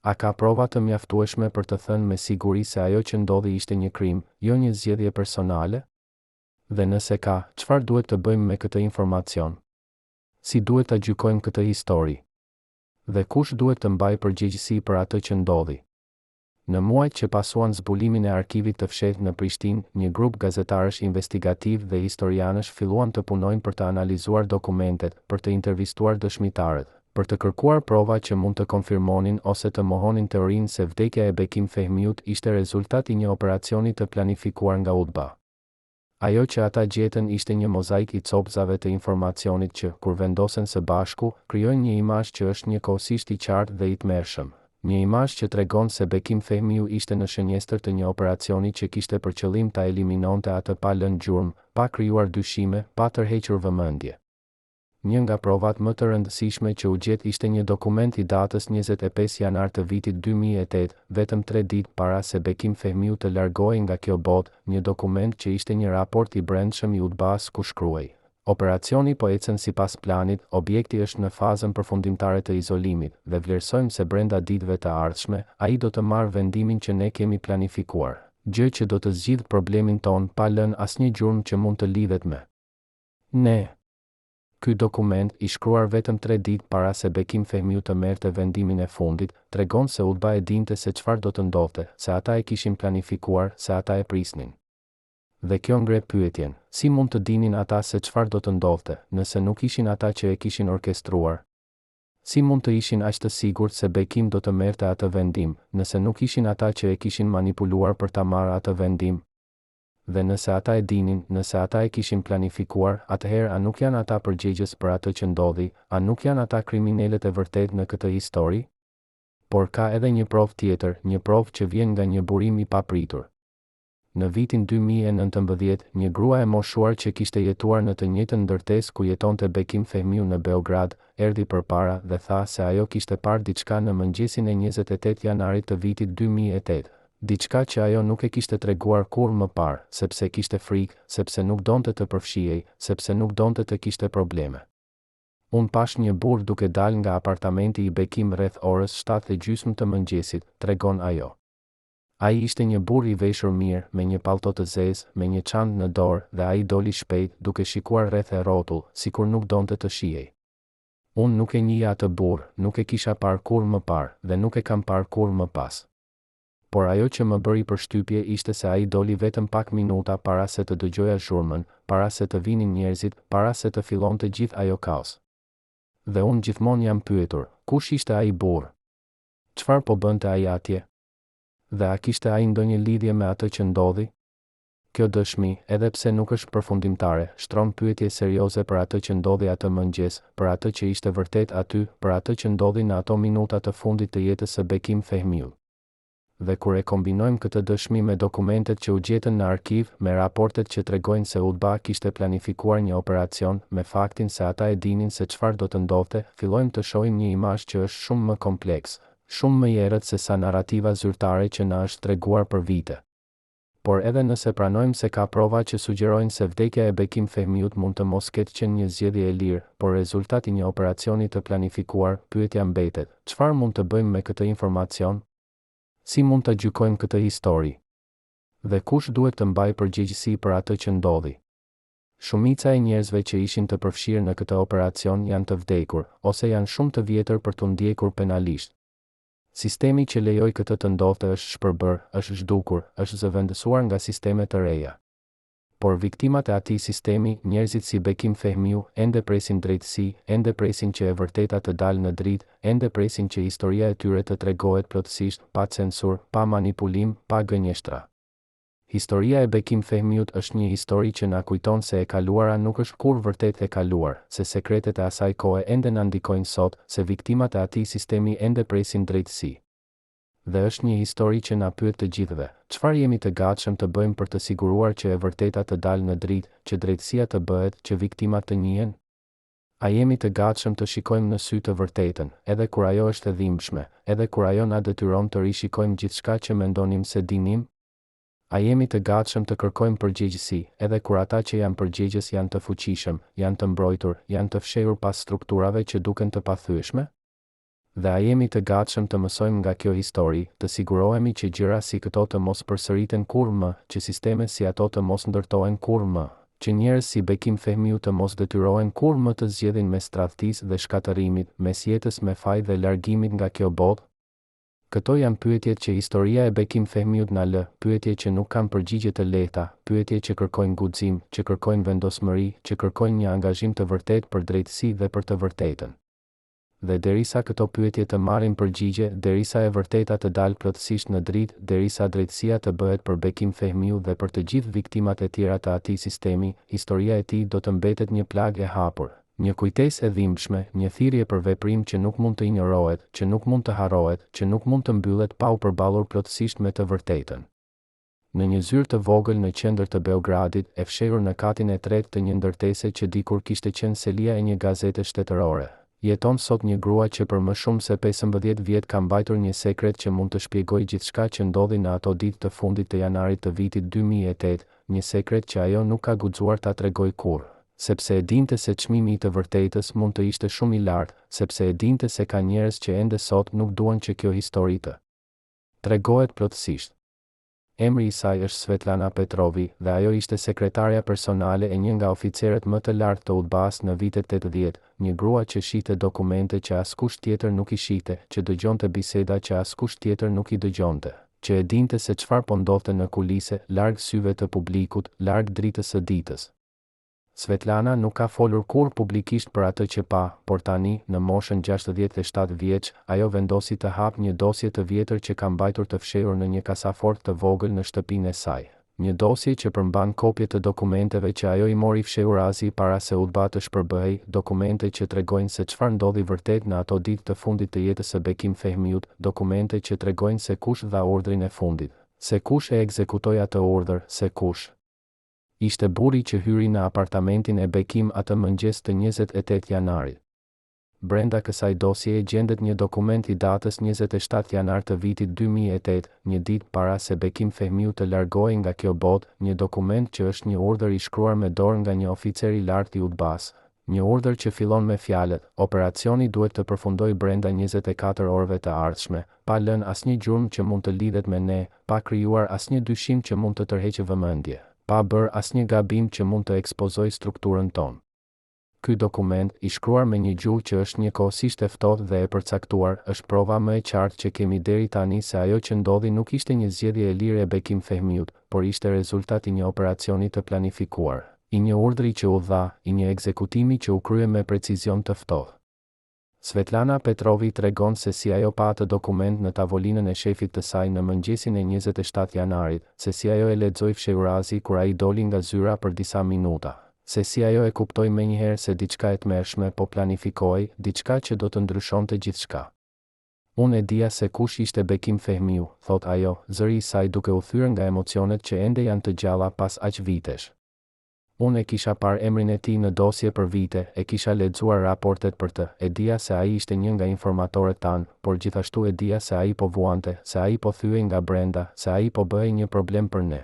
A ka prova të mjaftueshme për të thënë me siguri se ajo që ndodhi ishte një krim, jo një zgjedhje personale? Dhe nëse ka, çfarë duhet të bëjmë me këtë informacion? Si duhet ta gjykojmë këtë histori? Dhe kush duhet të mbajë përgjegjësi për atë që ndodhi? Në muajt që pasuan zbulimin e arkivit të fshehtë në Prishtinë, një grup gazetarësh investigativ dhe historianësh filluan të punojnë për të analizuar dokumentet, për të intervistuar dëshmitarët, për të kërkuar prova që mund të konfirmonin ose të mohonin teorinë se vdekja e Bekim Fehmiut ishte rezultat i një operacioni të planifikuar nga UDBA. Ajo që ata gjetën ishte një mozaik i copëzave të informacionit që, kur vendosen së bashku, krijojnë një imazh që është njëkohësisht i qartë dhe i tmerrshëm. Një imazh që tregon se Bekim Fehmiu ishte në shënjestër të një operacioni që kishte për qëllim ta eliminonte atë pa lënë gjurmë, pa krijuar dyshime, pa tërhequr vëmendje. Një nga provat më të rëndësishme që u gjet ishte një dokument i datës 25 janar të vitit 2008, vetëm 3 ditë para se Bekim Fehmiu të largohej nga kjo botë, një dokument që ishte një raport i brendshëm i UDBA-s ku shkruhej: operacioni po ecën sipas planit, objekti është në fazën përfundimtare të izolimit, dhe vlerësojmë se brenda ditëve të ardhshme, ai do të marrë vendimin që ne kemi planifikuar, gjë që do të zgjidhë problemin ton pa lënë asnjë gjurmë që mund të lidhet me ne. Ky dokument, i shkruar vetëm 3 ditë para se Bekim Fehmiu të merrte vendimin e fundit, tregon se UDBA e dinte se çfarë do të ndodhte, se ata e kishin planifikuar, se ata e prisnin. Dhe kjo ngre pyetjen, si mund të dinin ata se çfarë do të ndodhte, nëse nuk ishin ata që e kishin orkestruar? Si mund të ishin aq të sigurt se Bekim do të merrte atë vendim, nëse nuk ishin ata që e kishin manipuluar për ta marrë atë vendim? Dhe nëse ata e dinin, nëse ata e kishin planifikuar, atëherë a nuk janë ata përgjegjës për atë që ndodhi, a nuk janë ata kriminalët e vërtet në këtë histori? Por ka edhe një provë tjetër, një provë që vjen nga një burim i papritur. Në vitin 2019, një grua e moshuar që kishte jetuar në të njëjtën ndërtesë ku jetonte Bekim Fehmiu në Beograd, erdhi përpara dhe tha se ajo kishte parë diçka në mëngjesin e 28 janarit të vitit 2008. Diçka që ajo nuk e kishte treguar kurrë më parë, sepse kishte frikë, sepse nuk donte të përfshihej, sepse nuk donte të kishte probleme. Unë pash një burr duke dalë nga apartamenti i Bekim rreth orës 7:30 të mëngjesit, tregon ajo. Ai ishte një burr i veshur mirë, me një pallto të zezë, me një çantë në dorë, dhe ai doli shpejt, duke shikuar rreth e rrotull, sikur nuk donte të shihej. Unë nuk e njeh atë burr, nuk e kisha parë kurrë më parë, dhe nuk e kam parë kurrë më pas. Por ajo që më bëri përshtypje ishte se ai doli vetëm pak minuta para se të dëgjoja zhurmën, para se të vinin njerëzit, para se të fillonte gjithë ajo kaos. Dhe unë gjithmonë jam pyetur, kush ishte ai burr? Çfarë po bënte ai atje? Dhe a kishte ai ndonjë lidhje me atë që ndodhi? Kjo dëshmi, edhe pse nuk është përfundimtare, shtron pyetje serioze për atë që ndodhi atë mëngjes, për atë që ishte vërtet aty, për atë që ndodhi në ato minuta të fundit të jetës së Bekim Fehmiu. Dhe kur e kombinojmë këtë dëshmi me dokumentet që u gjetën në arkiv, me raportet që tregojnë se UDBA kishte planifikuar një operacion, me faktin se ata e dinin se çfarë do të ndodhte, fillojmë të shohim një imazh që është shumë më kompleks, shumë më i errët se sa narrativa zyrtare që na është treguar për vite. Por edhe nëse pranojmë se ka prova që sugjerojnë se vdekja e Bekim Fehmiut mund të mos ketë qenë një zgjedhje e lirë, por rezultati i një operacioni të planifikuar, pyetja mbetet, çfarë mund të bëjmë me këtë informacion? Si mund të gjykojmë këtë histori? Dhe kush duhet të mbajë përgjegjësi për atë që ndodhi? Shumica e njerëzve që ishin të përfshirë në këtë operacion janë të vdekur, ose janë shumë të vjetër për të ndjekur penalisht. Sistemi që lejoi këtë të ndodhte është shpërbër, është zhdukur, është zëvendësuar nga sisteme të reja. Por viktimat e atij sistemi, njerëzit si Bekim Fehmiu, ende presin drejtësi, ende presin që e vërteta të dalë në dritë, ende presin që historia e tyre të tregohet plotësisht, pa censur, pa manipulim, pa gënjeshtra. Historia e Bekim Fehmiut është një histori që na kujton se e kaluara nuk është kur vërtet e kaluar, se sekretet e asaj kohe ende na ndikojnë sot, se viktimat e atij sistemi ende presin drejtësi. Dhe është një histori që na pyet të gjithëve, çfarë jemi të gatshëm të bëjmë për të siguruar që e vërteta të dalë në dritë, që drejtësia të bëhet, që viktimat të njihen? A jemi të gatshëm të shikojmë në sy të vërtetën, edhe kur ajo është e dhimbshme, edhe kur ajo na detyron të rishikojmë gjithçka që mendonim se dinim? A jemi të gatshëm të kërkojmë përgjegjësi, edhe kur ata që janë përgjegjës janë të fuqishëm, janë të mbrojtur, janë të fshehur pas strukturave që duken të pathyeshme? Dhe a jemi të gatshëm të mësojmë nga kjo histori, të sigurohemi që gjëra si këto të mos përsëriten kurrë më, që sisteme si ato të mos ndërtohen kurrë më, që njerëz si Bekim Fehmiu të mos detyrohen kurrë më të zgjedhin mes tradhtisë dhe shkatërimit, mes jetës me faj dhe largimit nga kjo botë? Këto janë pyetjet që historia e Bekim Fehmiut na lë, pyetje që nuk kanë përgjigje të lehta, pyetje që kërkojnë guxim, që kërkojnë vendosmëri, që kërkojnë një angazhim të vërtetë për drejtësi dhe për të vërtetën. Dhe derisa këto pyetje të marrin përgjigje, derisa e vërteta të dalë plotësisht në dritë, derisa drejtësia të bëhet për Bekim Fehmiu dhe për të gjithë viktimat e tjera të atij sistemi, historia e tij do të mbetet një plagë e hapur, një kujtesë e dhimbshme, një thirrje për veprim që nuk mund të injorohet, që nuk mund të harrohet, që nuk mund të mbyllet pa u përballur plotësisht me të vërtetën. Në një zyrë të vogël në qendër të Beogradit, e fshehur në katin e tretë të një ndërtese që dikur kishte qenë selia e një gazete shtetërore, jeton sot një grua që për më shumë se 15 vjet ka mbajtur një sekret që mund të shpjegojë gjithçka që ndodhi në ato ditë të fundit të janarit të vitit 2008, një sekret që ajo nuk ka guxuar ta tregojë kurrë, sepse e dinte se çmimi i të vërtetës mund të ishte shumë i lartë, sepse e dinte se ka njerëz që ende sot nuk duan që kjo histori të tregohet plotësisht. Emri i saj është Svetlana Petrovi dhe ajo ishte sekretarja personale e një nga oficerët më të lartë të UDBA-s në vitet 80, një grua që shite dokumente që askush tjetër nuk i shite, që dëgjonte biseda që askush tjetër nuk i dëgjonte, që e dinte se çfarë po ndodhte në kulise, larg syve të publikut, larg dritës së ditës. Svetlana nuk ka folur kurrë publikisht për atë që pa, por tani, në moshën 67 vjeç, ajo vendosi të hapë një dosje të vjetër që ka mbajtur të fshehur në një kasafort të vogël në shtëpinë e saj. Një dosje që përmban kopje të dokumenteve që ajo i mori fshehurazi para se UDBA të shpërbëhej, dokumente që tregojnë se çfarë ndodhi vërtet në ato ditë të fundit të jetës së Bekim Fehmiut, dokumente që tregojnë se kush dha urdhrin e fundit, se kush e ekzekutoi atë urdhër, se kush ishte burri që hyri në apartamentin e Bekim atë mëngjes të 28 janarit. Brenda kësaj dosjeje gjendet një dokument i datës 27 janar të vitit 2008, një ditë para se Bekim Fehmiu të largohej nga kjo botë, një dokument që është një urdhër i shkruar me dorë nga një oficer i lartë i UDBA-s. Një urdhër që fillon me fjalët: operacioni duhet të përfundojë brenda 24 orëve të ardhshme, pa lënë asnjë gjurmë që mund të lidhet me ne, pa krijuar asnjë dyshim që mund të tërheqë vëmendje, pa bërë asnjë gabim që mund të ekspozojë strukturën tonë. Ky dokument, i shkruar me një gjuhë që është njëkohësisht e ftohtë dhe e përcaktuar, është prova më e qartë që kemi deri tani se ajo që ndodhi nuk ishte një zgjedhje e lirë e Bekim Fehmiut, por ishte rezultat i një operacioni të planifikuar, i një urdhri që u dha, i një ekzekutimi që u krye me precizion të ftohtë. Svetlana Petrovi tregon se si ajo pa atë dokument në tavolinën e shefit të saj në mëngjesin e 27 janarit, se si ajo e lexoi fshehurazi kur ai doli nga zyra për disa minuta, se si ajo e kuptoi menjëherë se diçka e tmerrshme po planifikohej, diçka që do të ndryshonte gjithçka. Unë e dija se kush ishte Bekim Fehmiu, thot ajo, zëri i saj duke u thyer nga emocionet që ende janë të gjalla pas aq vitesh. Unë e kisha parë emrin e tij në dosje për vite, e kisha lexuar raportet për të, e dija se ai ishte një nga informatorët tanë, por gjithashtu e dija se ai po vuante, se ai po thyej nga brenda, se ai po bëhej një problem për ne.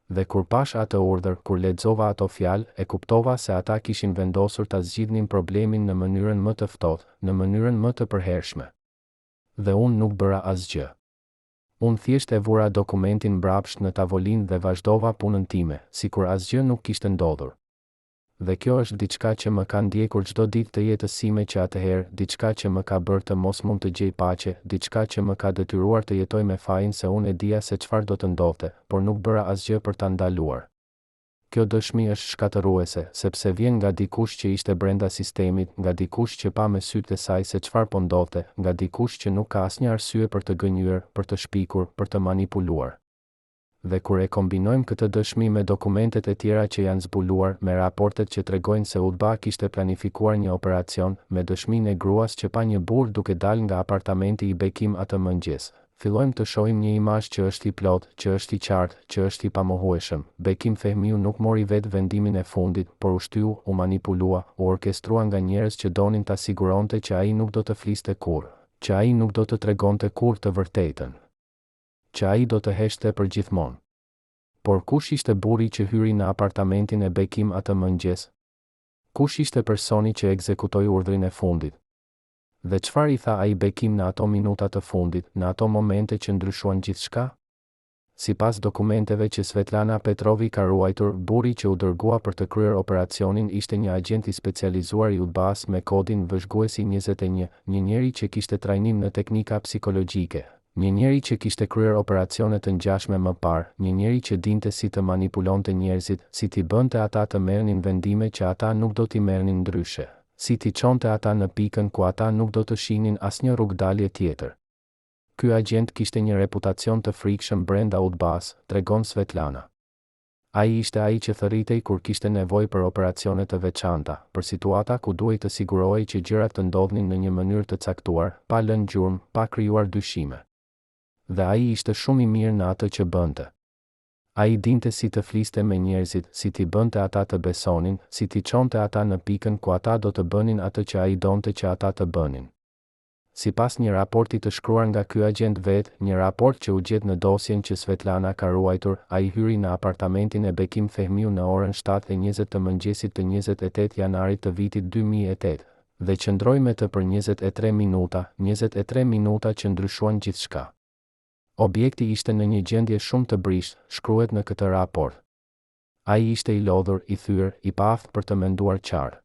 Dhe kur pash atë urdhër, kur lexova ato fjalë, e kuptova se ata kishin vendosur ta zgjidhnin problemin në mënyrën më të ftohtë, në mënyrën më të përhershme. Dhe unë nuk bëra asgjë. Unë thjesht e vura dokumentin mbrapsht në tavolinë dhe vazhdova punën time, sikur asgjë nuk kishte ndodhur. Dhe kjo është diçka që më ka ndjekur çdo ditë të jetës sime që atëherë, diçka që më ka bërë të mos mund të gjej paqe, diçka që më ka detyruar të jetoj me fajin se unë e dija se çfarë do të ndodhte, por nuk bëra asgjë për ta ndaluar. Kjo dëshmi është shkatëruese, sepse vjen nga dikush që ishte brenda sistemit, nga dikush që pa me sytë e saj se çfarë po ndodhte, nga dikush që nuk ka asnjë arsye për të gënjur, për të shpikur, për të manipuluar. Dhe kur e kombinojmë këtë dëshmi me dokumentet e tjera që janë zbuluar, me raportet që tregojnë se UDBA kishte planifikuar një operacion, me dëshminë e gruas që pa një burr duke dalë nga apartamenti i Bekim atë mëngjes, fillojmë të shohim një imazh që është i plot, që është i qartë, që është i pamohueshëm. Bekim Fehmiu nuk mori vetë vendimin e fundit, por u shtyu, u manipulua, u orkestrua nga njerëz që donin ta siguronte që ai nuk do të fliste kurrë, që ai nuk do të tregonte kurrë të vërtetën, që ai do të heshte për gjithmonë. Por kush ishte burri që hyri në apartamentin e Bekim atë mëngjes? Kush ishte personi që ekzekutoi urdhrin e fundit? Dhe çfarë i tha ai Bekim në ato minuta të fundit, në ato momente që ndryshuan gjithçka? Sipas dokumenteve që Svetlana Petrovi ka ruajtur, burri që u dërgua për të kryer operacionin ishte një agent i specializuar i UDBA-s me kodin vëzhguesi 21, një njeri që kishte trajnim në teknika psikologjike. Një njeri që kishte kryer operacione të ngjashme më parë, një njeri që dinte si të manipulonte njerëzit, si t'i bënte ata të merrnin vendime që ata nuk do t'i merrnin ndryshe, si t'i çonte ata në pikën ku ata nuk do të shihnin asnjë rrugdalje tjetër. Ky agent kishte një reputacion të frikshëm brenda UDBA-s, tregon Svetlana. Ai ishte ai që thërritej kur kishte nevojë për operacione të veçanta, për situata ku duhej të sigurohej që gjërat të ndodhnin në një mënyrë të caktuar, pa lënë gjurmë, pa krijuar dyshime. Dhe ai ishte shumë i mirë në atë që bënte. Ai dinte si të fliste me njerëzit, si t'i bënte ata të besonin, si t'i çonte ata në pikën ku ata do të bënin atë që ai donte që ata të bënin. Sipas një raporti të shkruar nga ky agent vet, një raport që u gjet në dosjen që Svetlana ka ruajtur, ai hyri në apartamentin e Bekim Fehmiu në orën 7:20 të mëngjesit të 28 janarit të vitit 2008, dhe qëndroi me të për 23 minuta që ndryshuan gjithçka. Objekti ishte në një gjendje shumë të brisht, shkruhet në këtë raport. Ai ishte i lodhur, i thyer, i paaft për të menduar qartë.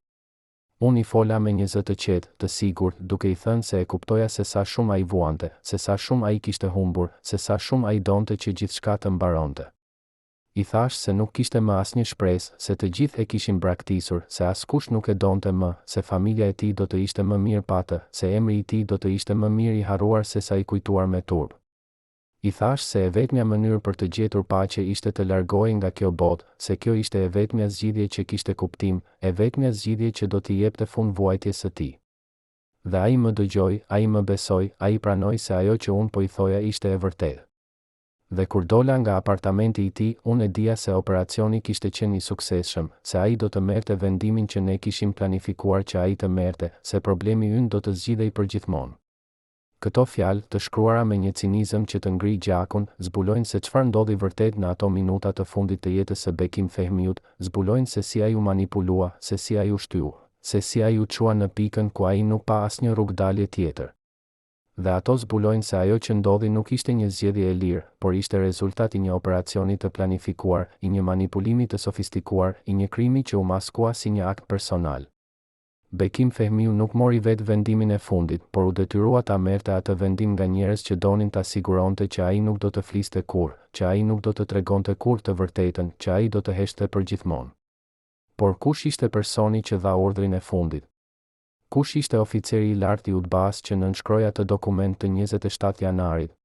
Unë i fola me një zë të qetë, të sigurt, duke i thënë se e kuptoja se sa shumë ai vuante, se sa shumë ai kishte humbur, se sa shumë ai donte që gjithçka të mbaronte. I thash se nuk kishte më asnjë shpresë, se të gjithë e kishin braktisur, se askush nuk e donte më, se familja e tij do të ishte më mirë pa të, se emri i tij do të ishte më mirë i harruar se sa i kujtuar me turp. I thash se e vetmja mënyrë për të gjetur paqe ishte të largohej nga kjo botë, se kjo ishte e vetmja zgjidhje që kishte kuptim, e vetmja zgjidhje që do t'i jepte fund vuajtjes së tij. Dhe ai më dëgjoi, ai më besoi, ai pranoi se ajo që unë po i thoja ishte e vërtetë. Dhe kur dola nga apartamenti i tij, unë e dija se operacioni kishte qenë i suksesshëm, se ai do të merrte vendimin që ne kishim planifikuar që ai të merrte, se problemi ynë do të zgjidhej përgjithmonë. Këto fjalë, të shkruara me një cinizëm që të ngri gjakun, zbulojnë se çfarë ndodhi vërtet në ato minuta të fundit të jetës së Bekim Fehmiut, zbulojnë se si ai u manipulua, se si ai u shtyu, se si ai u çua në pikën ku ai nuk pa asnjë rrugdalje tjetër. Dhe ato zbulojnë se ajo që ndodhi nuk ishte një zgjedhje e lirë, por ishte rezultat i një operacioni të planifikuar, i një manipulimi të sofistikuar, i një krimi që u maskua si një akt personal. Bekim Fehmiu nuk mori vetë vendimin e fundit, por u detyrua ta merrte atë vendim nga njerëz që donin ta siguronte që ai nuk do të fliste kurrë, që ai nuk do të tregonte kurrë të vërtetën, që ai do të heshte përgjithmonë. Por kush ishte personi që dha urdhrin e fundit? Kush ishte oficeri i lartë i UDBA-s që nënshkroi atë dokument të 27 janarit?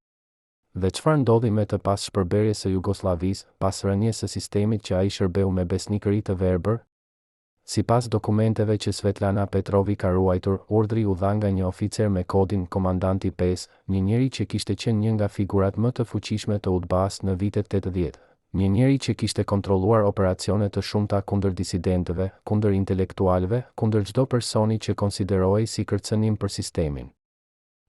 Dhe çfarë ndodhi me të pas shpërberjes së Jugosllavisë, pas rënies së sistemit që ai shërbeu me besnikëri të verbër? Sipas dokumenteve që Svetlana Petrovi ka ruajtur, urdhri u dha nga një oficer me kodin Komandanti 5, një njeri që kishte qenë një nga figurat më të fuqishme të UDBA-s në vitet 80. Një njeri që kishte kontrolluar operacione të shumta kundër disidentëve, kundër intelektualëve, kundër çdo personi që konsiderohej si kërcënim për sistemin.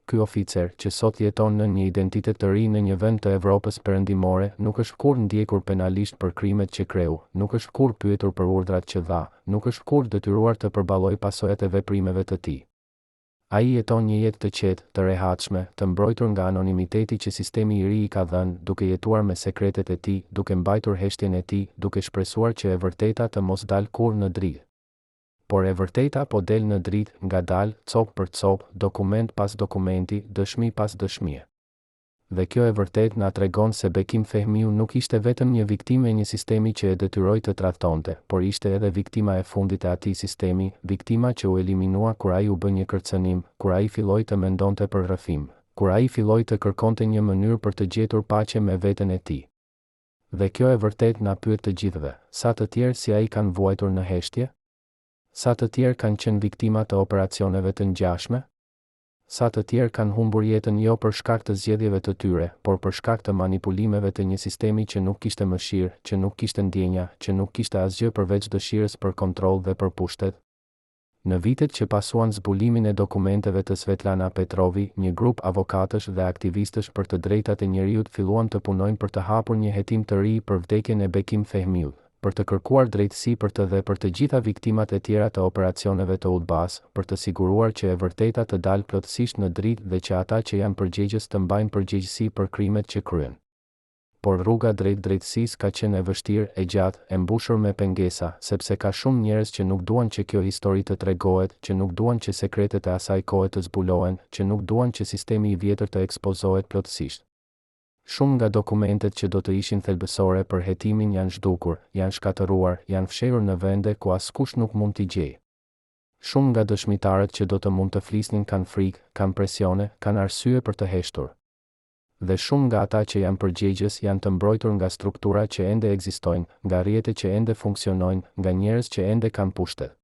Ky oficer, që sot jeton në një identitet të ri në një vend të Evropës perëndimore, nuk është kurrë ndjekur penalisht për krimet që kreu, nuk është kurrë pyetur për urdhrat që dha, nuk është kurrë detyruar të përballojë pasojat e veprimeve të tij. Ai jeton një jetë të qetë, të rehatshme, të mbrojtur nga anonimiteti që sistemi i ri i ka dhënë, duke jetuar me sekretet e tij, duke mbajtur heshtjen e tij, duke shpresuar që e vërteta të mos dalë kurrë në dritë. Por e vërteta po del në dritë, ngadalë, copë për copë, dokument pas dokumenti, dëshmi pas dëshmie. Dhe kjo e vërtet na tregon se Bekim Fehmiu nuk ishte vetëm një viktimë e një sistemi që e detyroi të trahtonte, por ishte edhe viktima e fundit e atij sistemi, viktima që u eliminua kur ai u bë një kërcënim, kur ai filloi të mendonte për rrëfim, kur ai filloi të kërkonte një mënyrë për të gjetur paqe me veten e tij. Dhe kjo e vërtet na pyet të gjithëve, sa të tjerë si ai kanë vuajtur në heshtje? Sa të tjerë kanë qenë viktima të operacioneve të ngjashme? Sa të tjerë kanë humbur jetën jo për shkak të zgjedhjeve të tyre, por për shkak të manipulimeve të një sistemi që nuk kishte mëshirë, që nuk kishte ndjenja, që nuk kishte asgjë përveç dëshirës për kontroll dhe për pushtet. Në vitet që pasuan zbulimin e dokumenteve të Svetlana Petrovi, një grup avokatësh dhe aktivistësh për të drejtat e njerëzit filluan të punojnë për të hapur një hetim të ri për vdekjen e Bekim Fehmiut, për të kërkuar drejtësi për të dhe për të gjitha viktimat e tjera të operacioneve të UDBA-s, për të siguruar që e vërteta të dalë plotësisht në dritë dhe që ata që janë përgjegjës të mbajnë përgjegjësi për krimet që kryen. Por rruga drejt drejtësisë ka qenë e vështirë, e gjatë, e mbushur me pengesa, sepse ka shumë njerëz që nuk duan që kjo histori të tregohet, që nuk duan që sekretet e asaj kohe të zbulohen, që nuk duan që sistemi i vjetër të ekspozohet plotësisht. Shumë nga dokumentet që do të ishin thelbësore për hetimin janë zhdukur, janë shkatëruar, janë fshehur në vende ku askush nuk mund t'i gjejë. Shumë nga dëshmitarët që do të mund të flisnin kanë frikë, kanë presione, kanë arsye për të heshtur. Dhe shumë nga ata që janë përgjegjës janë të mbrojtur nga struktura që ende ekzistojnë, nga rrjetet që ende funksionojnë, nga njerëz që ende kanë pushtet.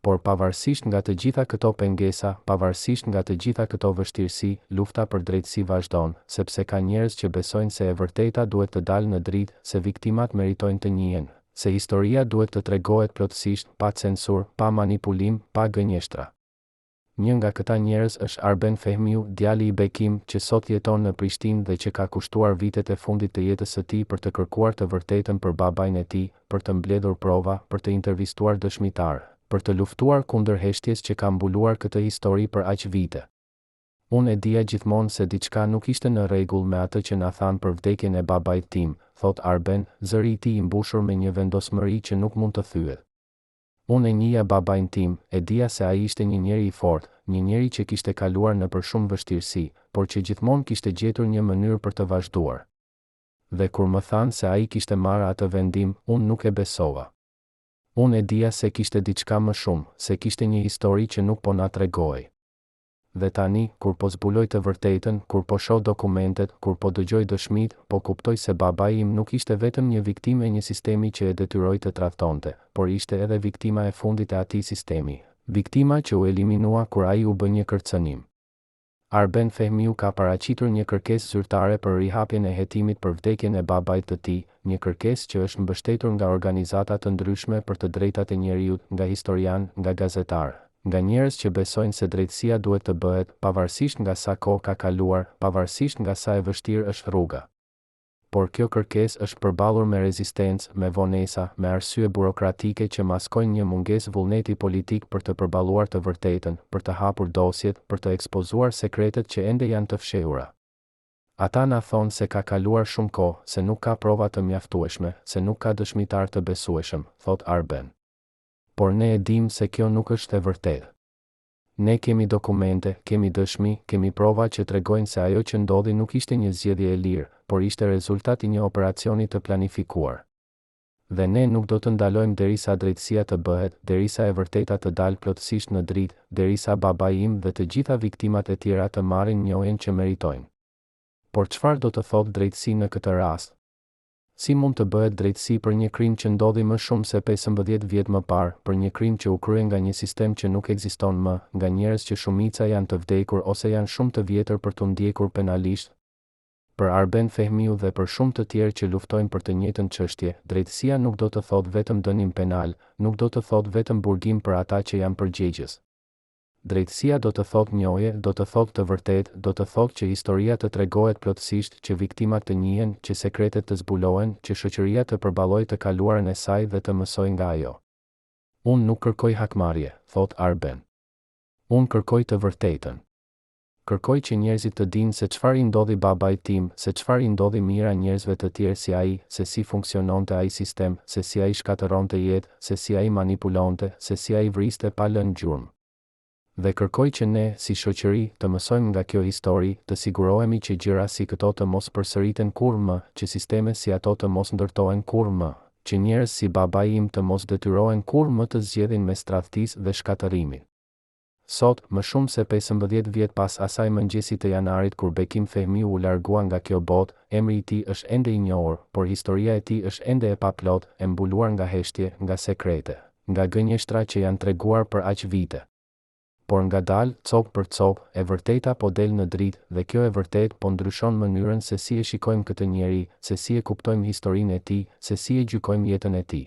Por pavarësisht nga të gjitha këto pengesa, pavarësisht nga të gjitha këto vështirësi, lufta për drejtësi vazhdon, sepse ka njerëz që besojnë se e vërteta duhet të dalë në dritë, se viktimat meritojnë të njihen, se historia duhet të tregohet plotësisht, pa censur, pa manipulim, pa gënjeshtra. Një nga këta njerëz është Arben Fehmiu, djali i Bekim, që sot jeton në Prishtinë dhe që ka kushtuar vitet e fundit të jetës së tij për të kërkuar të vërtetën për babain e tij, për të mbledhur prova, për të intervistuar dëshmitar, për të luftuar kundër heshtjes që ka mbuluar këtë histori për aq vite. Unë e dija gjithmonë se diçka nuk ishte në rregull me atë që na thanë për vdekjen e babait tim, thot Arben, zëri i tij i mbushur me një vendosmëri që nuk mund të thyet. Unë e njihja babain tim, e dija se ai ishte një njeri i fortë, një njeri që kishte kaluar nëpër shumë vështirësi, por që gjithmonë kishte gjetur një mënyrë për të vazhduar. Dhe kur më thanë se ai kishte marrë atë vendim, unë nuk e besova. Unë e dija se kishte diçka më shumë, se kishte një histori që nuk po na tregohej. Dhe tani, kur po zbuloj të vërtetën, kur po shoh dokumentet, kur po dëgjoj dëshmit, po kuptoj se babai im nuk ishte vetëm një viktimë e një sistemi që e detyroi të trahtonte, por ishte edhe viktima e fundit e atij sistemi, viktima që u eliminua kur ai u bë një kërcënim. Arben Fehmiu ka paraqitur një kërkesë zyrtare për rihapjen e hetimit për vdekjen e babait të tij, një kërkesë që është mbështetur nga organizata të ndryshme për të drejtat e njerëzit, nga historian, nga gazetar, nga njerëz që besojnë se drejtësia duhet të bëhet, pavarësisht nga sa kohë ka kaluar, pavarësisht nga sa e vështirë është rruga. Por kjo kërkesë është përballur me rezistencë, me vonesa, me arsye burokratike që maskojnë një mungesë vullneti politik për të përballuar të vërtetën, për të hapur dosjet, për të ekspozuar sekretet që ende janë të fshehura. Ata na thonë se ka kaluar shumë kohë, se nuk ka prova të mjaftueshme, se nuk ka dëshmitar të besueshëm, thot Arben. Por ne e dim se kjo nuk është e vërtetë. Ne kemi dokumente, kemi dëshmi, kemi prova që tregojnë se ajo që ndodhi nuk ishte një zgjedhje e lirë, por ishte rezultat i një operacioni të planifikuar. Dhe ne nuk do të ndalojmë derisa drejtësia të bëhet, derisa e vërteta të dalë plotësisht në dritë, derisa babai im dhe të gjitha viktimat e tjera të marrin njohjen që meritojnë. Por çfarë do të thotë drejtësi në këtë rast? Si mund të bëhet drejtësi për një krim që ndodhi më shumë se 15 vjet më parë, për një krim që u krye nga një sistem që nuk ekziston më, nga njerëz që shumica janë të vdekur ose janë shumë të vjetër për të ndjekur penalisht? Për Arben Fehmiu dhe për shumë të tjerë që luftojnë për të njëjtën çështje, drejtësia nuk do të thotë vetëm dënim penal, nuk do të thotë vetëm burgim për ata që janë përgjegjës. Drejtësia do të thotë njohje, do të thotë të vërtetë, do të thotë që historia të tregohet plotësisht, që viktimat të njihen, që sekretet të zbulohen, që shoqëria të përballojë të kaluarën e saj dhe të mësojë nga ajo. Unë nuk kërkoj hakmarrje, thot Arben. Unë kërkoj të vërtetën. Kërkoj që njerëzit të dinë se çfarë i ndodhi babait tim, se çfarë i ndodhi mira njerëzve të tjerë si ai, se si funksiononte ai sistem, se si ai shkatëronte jetë, se si ai manipulonte, se si ai vriste pa lënë gjurmë. Dhe kërkoj që ne, si shoqëri, të mësojmë nga kjo histori, të sigurohemi që gjëra si këto të mos përsëriten kurrë më, që sisteme si ato të mos ndërtohen kurrë më, që njerëz si babai im të mos detyrohen kurrë më të zgjedhin mes tradhtisë dhe shkatërimit. Sot, më shumë se 15 vjet pas asaj mëngjesi të janarit kur Bekim Fehmiu u largua nga kjo botë, emri i tij është ende i njohur, por historia e tij është ende e paplot, e mbuluar nga heshtje, nga sekrete, nga gënjeshtra që janë treguar për aq vite. Por ngadalë, copë për copë, e vërteta po del në dritë, dhe kjo e vërtet po ndryshon mënyrën se si e shikojmë këtë njeri, se si e kuptojmë historinë e tij, se si e gjykojmë jetën e tij.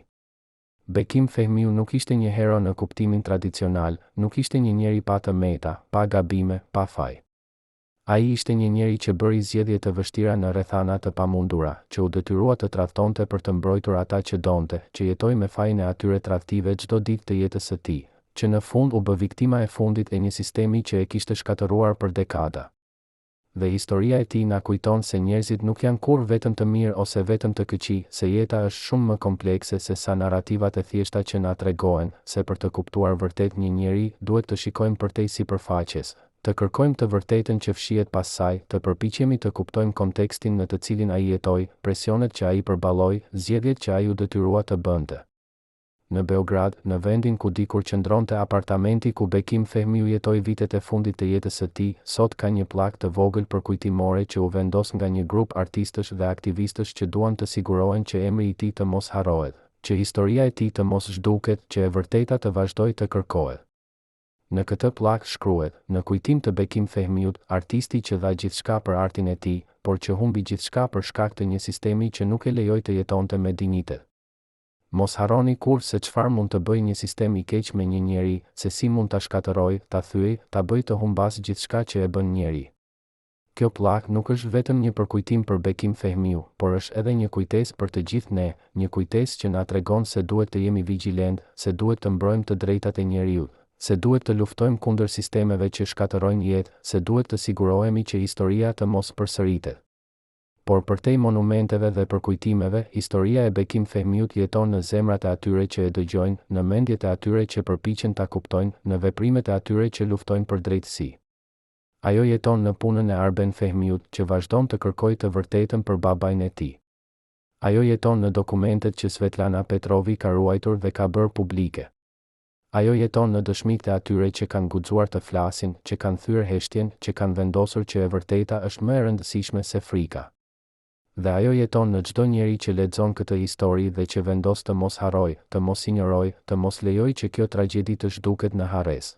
Bekim Fehmiu nuk ishte një hero në kuptimin tradicional, nuk ishte një njeri pa të meta, pa gabime, pa faj. Ai ishte një njeri që bëri zgjedhje të vështira në rrethana të pamundura, që u detyrua të tradhtonte për të mbrojtur ata që donte, që jetoi me fajin e atyre tradhtive çdo ditë të jetës së tij, që në fund u bë viktima e fundit e një sistemi që e kishte shkatëruar për dekada. Dhe historia e tij na kujton se njerëzit nuk janë kurrë vetëm të mirë ose vetëm të këqij, se jeta është shumë më komplekse se sa narrativat e thjeshta që na tregohen, se për të kuptuar vërtet një njeri, duhet të shikojmë përtej sipërfaqes, të kërkojmë të vërtetën që fshihet pas saj, të përpiqemi të kuptojmë kontekstin në të cilin ai jetoi, presionet që ai përballoi, zgjedhjet që ai u detyrua të bënte. Në Beograd, në vendin ku dikur qëndronte apartamenti ku Bekim Fehmiu jetoi vitet e fundit të jetës së tij, sot ka një pllakë të vogël përkujtimore që u vendos nga një grup artistësh dhe aktivistësh që duan të sigurohen që emri i tij të mos harrohet, që historia e tij të mos zhduket, që e vërteta të vazhdojë të kërkohet. Në këtë pllakë shkruhet, në kujtim të Bekim Fehmiut, artisti që dha gjithçka për artin e tij, por që humbi gjithçka për shkak të një sistemi që nuk e lejoi të jetonte me dinjitet. Mos harroni kurrë se çfarë mund të bëjë një sistem i keq me një njeri, se si mund ta shkatërrojë, ta thyejë, ta bëjë të humbas gjithçka që e bën njeri. Kjo pllakë nuk është vetëm një përkujtim për Bekim Fehmiu, por është edhe një kujtesë për të gjithë ne, një kujtesë që na tregon se duhet të jemi vigjilent, se duhet të mbrojmë të drejtat e njeriut, se duhet të luftojmë kundër sistemeve që shkatërrojnë jetë, se duhet të sigurohemi që historia të mos përsëritet. Por përtej monumenteve dhe përkujtimeve, historia e Bekim Fehmiut jeton në zemrat e atyre që e dëgjojnë, në mendjet e atyre që përpiqen ta kuptojnë, në veprimet e atyre që luftojnë për drejtësi. Ajo jeton në punën e Arben Fehmiut, që vazhdon të kërkojë të vërtetën për babain e tij. Ajo jeton në dokumentet që Svetlana Petrovi ka ruajtur dhe ka bërë publike. Ajo jeton në dëshmitë e atyre që kanë guxuar të flasin, që kanë thyer heshtjen, që kanë vendosur që e vërteta është më e rëndësishme se frika. Dhe ajo jeton në çdo njeri që lexon këtë histori dhe që vendos të mos harrojë, të mos injorojë, të mos lejojë që kjo tragjedi të zhduket në harres.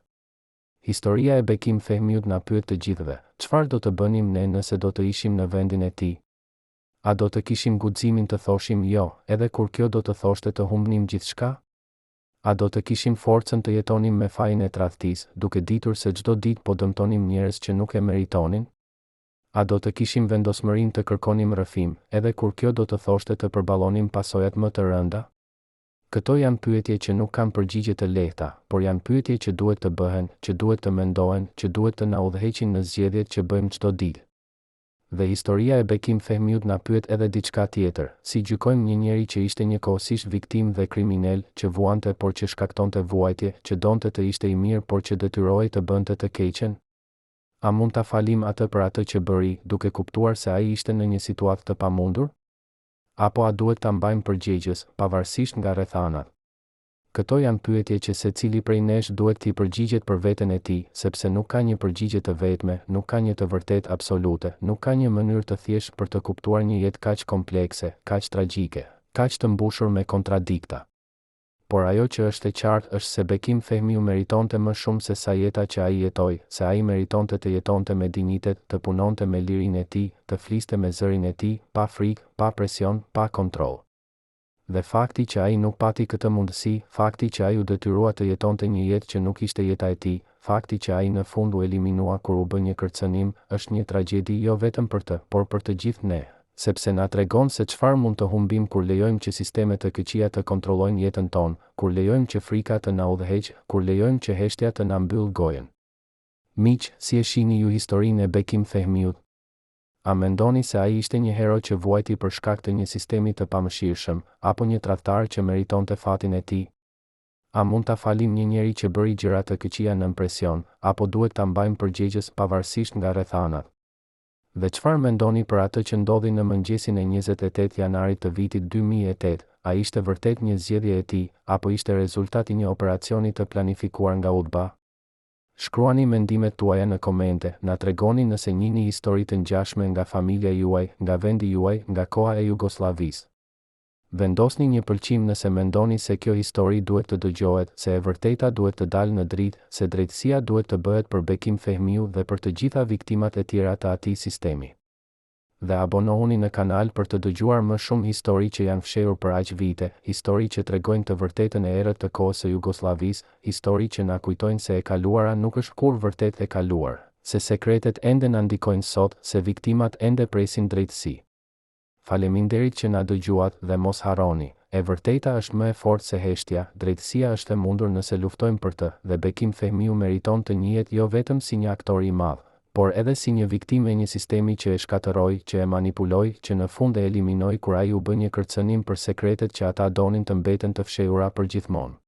Historia e Bekim Fehmiut na pyet të gjithëve, çfarë do të bënim ne nëse do të ishim në vendin e tij? A do të kishim guximin të thoshim jo, edhe kur kjo do të thoshte të humbnim gjithçka? A do të kishim forcën të jetonim me fajin e tradhtisë, duke ditur se çdo ditë po dëmtonim njerëz që nuk e meritonin? A do të kishim vendosmërinë të kërkonim rrëfim, edhe kur kjo do të thoshte të përballonim pasojat më të rënda? Këto janë pyetje që nuk kanë përgjigje të lehta, por janë pyetje që duhet të bëhen, që duhet të mendohen, që duhet të na udhëheqin në zgjedhjet që bëjmë çdo ditë. Dhe historia e Bekim Fehmiut na pyet edhe diçka tjetër, si gjykojmë një njeri që ishte njëkohësisht viktimë dhe kriminal, që vuante por që shkaktonte vuajtje, që donte të ishte i mirë por që detyrohej të bënte të keqen? A mund ta falim atë për atë që bëri, duke kuptuar se ai ishte në një situatë të pamundur? Apo a duhet ta mbajmë përgjegjës, pavarësisht nga rrethanat? Këto janë pyetje që secili prej nesh duhet t'i përgjigjet për veten e tij, sepse nuk ka një përgjigje të vetme, nuk ka një të vërtetë absolute, nuk ka një mënyrë të thjeshtë për të kuptuar një jetë kaq komplekse, kaq tragjike, kaq të mbushur me kontradikta. Por ajo që është e qartë është se Bekim Fehmiu meritonte më shumë se sa jeta që ai jetoi, se ai meritonte të jetonte me dinjitet, të punonte me lirinë e tij, të fliste me zërin e tij, pa frikë, pa presion, pa kontroll. Dhe fakti që ai nuk pati këtë mundësi, fakti që ai u detyrua të jetonte një jetë që nuk ishte jeta e tij, fakti që ai në fund u eliminua kur u bë një kërcënim, është një tragjedi jo vetëm për të, por për të gjithë ne. Sepse na tregon se çfarë mund të humbim kur lejojmë që sistemet të këqija të kontrollojnë jetën tonë, kur lejojmë që frika të na udhëheqë, kur lejojmë që heshtja të na mbyll gojën. Miq, si e shihni ju historinë e Bekim Fehmiut? A mendoni se ai ishte një hero që vuajti për shkak të një sistemi të pamëshirshëm, apo një tradhtar që meritonte fatin e tij? A mund ta falim një njeri që bëri gjëra të këqija nën presion, apo duhet ta mbajmë përgjegjës pavarësisht nga rrethanat? Dhe çfarë mendoni për atë që ndodhi në mëngjesin e 28 janarit të vitit 2008? A ishte vërtet një zgjedhje e tij, apo ishte rezultati një operacioni të planifikuar nga UDBA? Shkruani mendimet tuaja në komente, na tregoni nëse njihni histori të ngjashme nga familja juaj, nga vendi juaj, nga koha e Jugosllavisë. Vendosni një pëlqim nëse mendoni se kjo histori duhet të dëgjohet, se e vërteta duhet të dalë në dritë, se drejtësia duhet të bëhet për Bekim Fehmiu dhe për të gjitha viktimat e tjera të atij sistemi. Dhe abonohuni në kanal për të dëgjuar më shumë histori që janë fshehur për aq vite, histori që tregojnë të vërtetën e errët të kohës së Jugosllavisë, histori që na kujtojnë se e kaluara nuk është kurrë vërtet e kaluar, se sekretet ende na ndikojnë sot, se viktimat ende presin drejtësi. Faleminderit që na dëgjuat dhe mos harroni, e vërteta është më e fortë se heshtja, drejtësia është e mundur nëse luftojmë për të, dhe Bekim Fehmiu meriton të njihet jo vetëm si një aktor i madh, por edhe si një viktimë e një sistemi që e shkatërroi, që e manipuloi, që në fund e eliminoi kur ai u bë një kërcënim për sekretet që ata donin të mbeten të fshehura përgjithmonë.